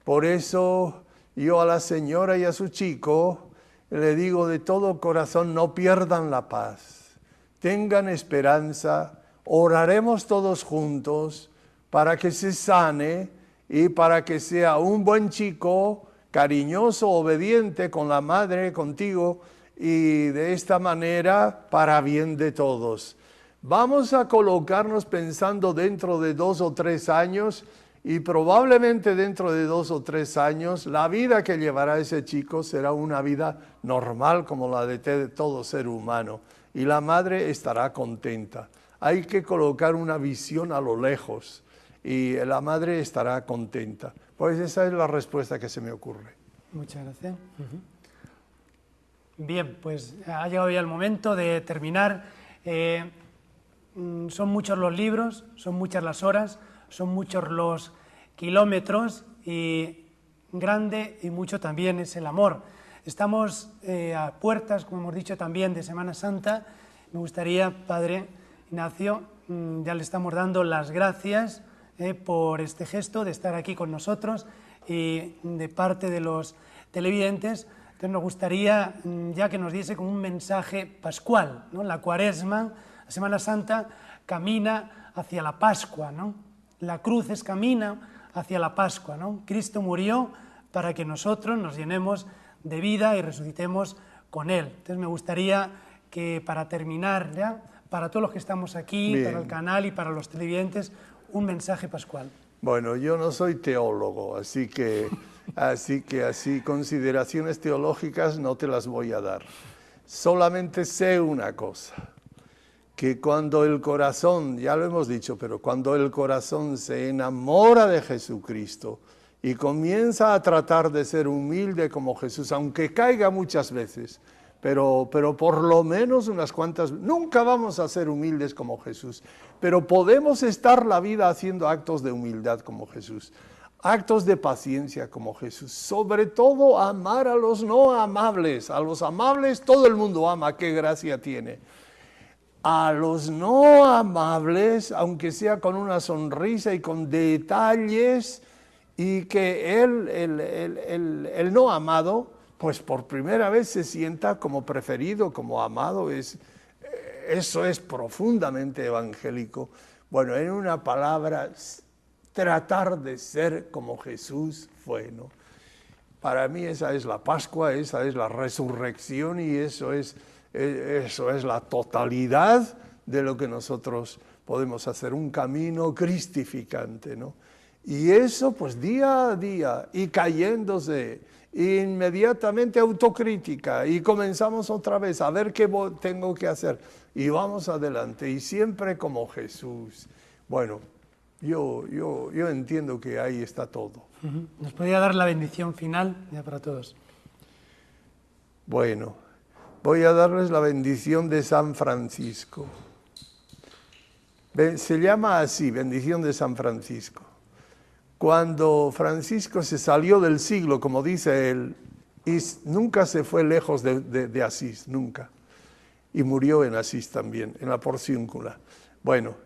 S2: Por eso yo a la señora y a su chico le digo de todo corazón, no pierdan la paz, tengan esperanza, oraremos todos juntos para que se sane y para que sea un buen chico, cariñoso, obediente con la madre, contigo, y de esta manera para bien de todos. Vamos a colocarnos pensando dentro de 2 o 3 años y probablemente dentro de 2 o 3 años la vida que llevará ese chico será una vida normal como la de todo ser humano y la madre estará contenta. Hay que colocar una visión a lo lejos y la madre estará contenta. Pues esa es la respuesta que se me ocurre.
S1: Muchas gracias. Bien, pues ha llegado ya el momento de terminar. Son muchos los libros, son muchas las horas, son muchos los kilómetros y grande y mucho también es el amor. Estamos a puertas, como hemos dicho también, de Semana Santa. Me gustaría, Padre Ignacio, ya le estamos dando las gracias por este gesto de estar aquí con nosotros y de parte de los televidentes. Entonces nos gustaría ya que nos diese como un mensaje pascual, ¿no? La Cuaresma, la Semana Santa, camina hacia la Pascua, ¿no? La cruz es camina hacia la Pascua, ¿no? Cristo murió para que nosotros nos llenemos de vida y resucitemos con Él. Entonces me gustaría que para terminar ya, para todos los que estamos aquí,
S2: Bien.
S1: para el canal y para los televidentes, un mensaje pascual.
S2: Bueno, yo no soy teólogo, así que consideraciones teológicas no te las voy a dar. Solamente sé una cosa, que cuando el corazón, ya lo hemos dicho, pero cuando el corazón se enamora de Jesucristo y comienza a tratar de ser humilde como Jesús, aunque caiga muchas veces, pero por lo menos unas cuantas, nunca vamos a ser humildes como Jesús, pero podemos estar la vida haciendo actos de humildad como Jesús, actos de paciencia como Jesús, sobre todo amar a los no amables. A los amables todo el mundo ama, qué gracia tiene. A los no amables, aunque sea con una sonrisa y con detalles, y que el no amado, pues por primera vez se sienta como preferido, como amado. Eso es profundamente evangélico. Bueno, en una palabra, tratar de ser como Jesús fue, ¿no? Para mí esa es la Pascua, esa es la resurrección y eso es la totalidad de lo que nosotros podemos hacer, un camino cristificante, ¿no? Y eso pues día a día, y cayéndose, inmediatamente autocrítica, y comenzamos otra vez a ver qué tengo que hacer, y vamos adelante, y siempre como Jesús. Bueno, yo entiendo que ahí está todo.
S1: ¿Nos podría dar la bendición final ya para todos?
S2: Bueno, voy a darles la bendición de San Francisco. Se llama así, bendición de San Francisco. Cuando Francisco se salió del siglo, como dice él, y nunca se fue lejos de Asís, nunca. Y murió en Asís también, en la Porciúncula. Bueno,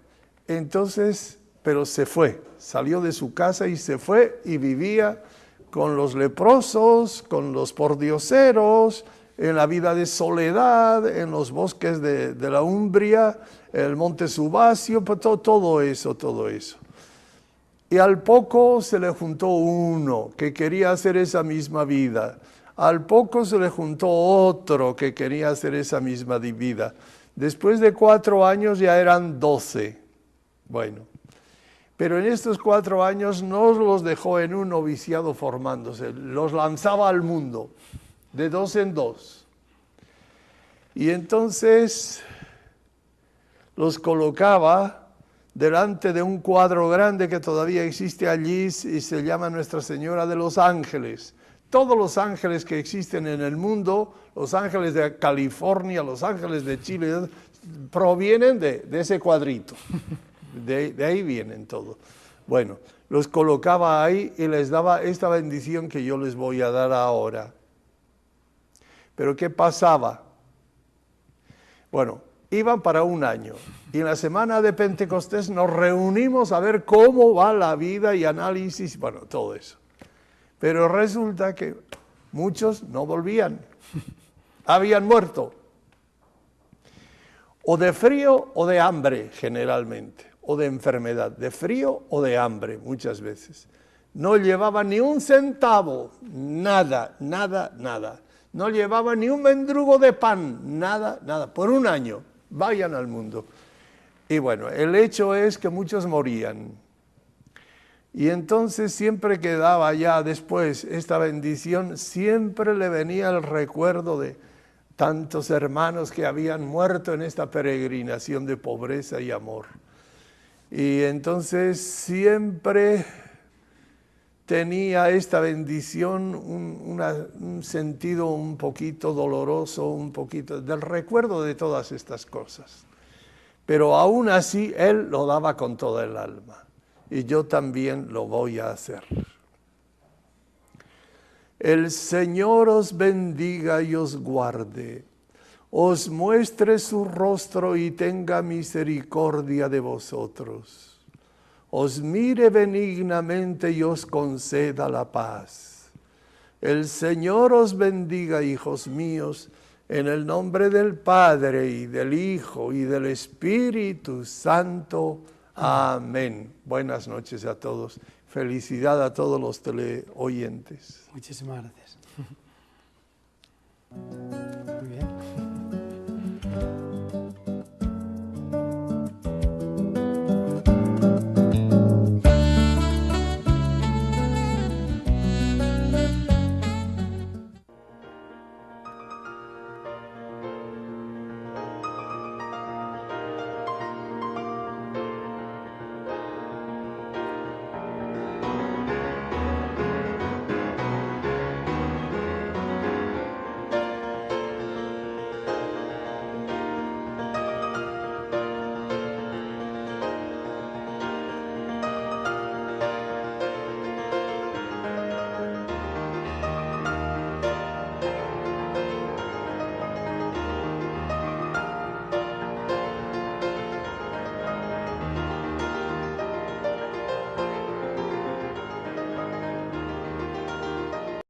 S2: entonces, pero se fue, salió de su casa y se fue y vivía con los leprosos, con los pordioseros, en la vida de soledad, en los bosques de la Umbria, el monte Subasio, todo eso. Y al poco se le juntó uno que quería hacer esa misma vida. Al poco se le juntó otro que quería hacer esa misma vida. Después de 4 años ya eran 12. Bueno, pero en estos 4 años no los dejó en un noviciado formándose, los lanzaba al mundo, de 2 en 2. Y entonces los colocaba delante de un cuadro grande que todavía existe allí y se llama Nuestra Señora de los Ángeles. Todos los ángeles que existen en el mundo, los ángeles de California, los ángeles de Chile, provienen de ese cuadrito. De ahí vienen todos. Bueno, los colocaba ahí y les daba esta bendición que yo les voy a dar ahora. Pero ¿qué pasaba? Bueno, iban para 1 año y en la semana de Pentecostés nos reunimos a ver cómo va la vida y análisis, bueno, todo eso. Pero resulta que muchos no volvían, habían muerto, o de frío o de hambre generalmente, o de enfermedad, de frío o de hambre muchas veces. No llevaban ni un centavo, nada. No llevaban ni un mendrugo de pan, nada, por 1 año. Vayan al mundo. Y bueno, el hecho es que muchos morían. Y entonces siempre quedaba ya después esta bendición, siempre le venía el recuerdo de tantos hermanos que habían muerto en esta peregrinación de pobreza y amor. Y entonces siempre tenía esta bendición un sentido un poquito doloroso, un poquito del recuerdo de todas estas cosas. Pero aún así él lo daba con toda el alma. Y yo también lo voy a hacer. El Señor os bendiga y os guarde, os muestre su rostro y tenga misericordia de vosotros, os mire benignamente y os conceda la paz. El Señor os bendiga, hijos míos, en el nombre del Padre, y del Hijo, y del Espíritu Santo. Amén. Buenas noches a todos. Felicidad a todos los teleoyentes.
S1: Muchísimas gracias.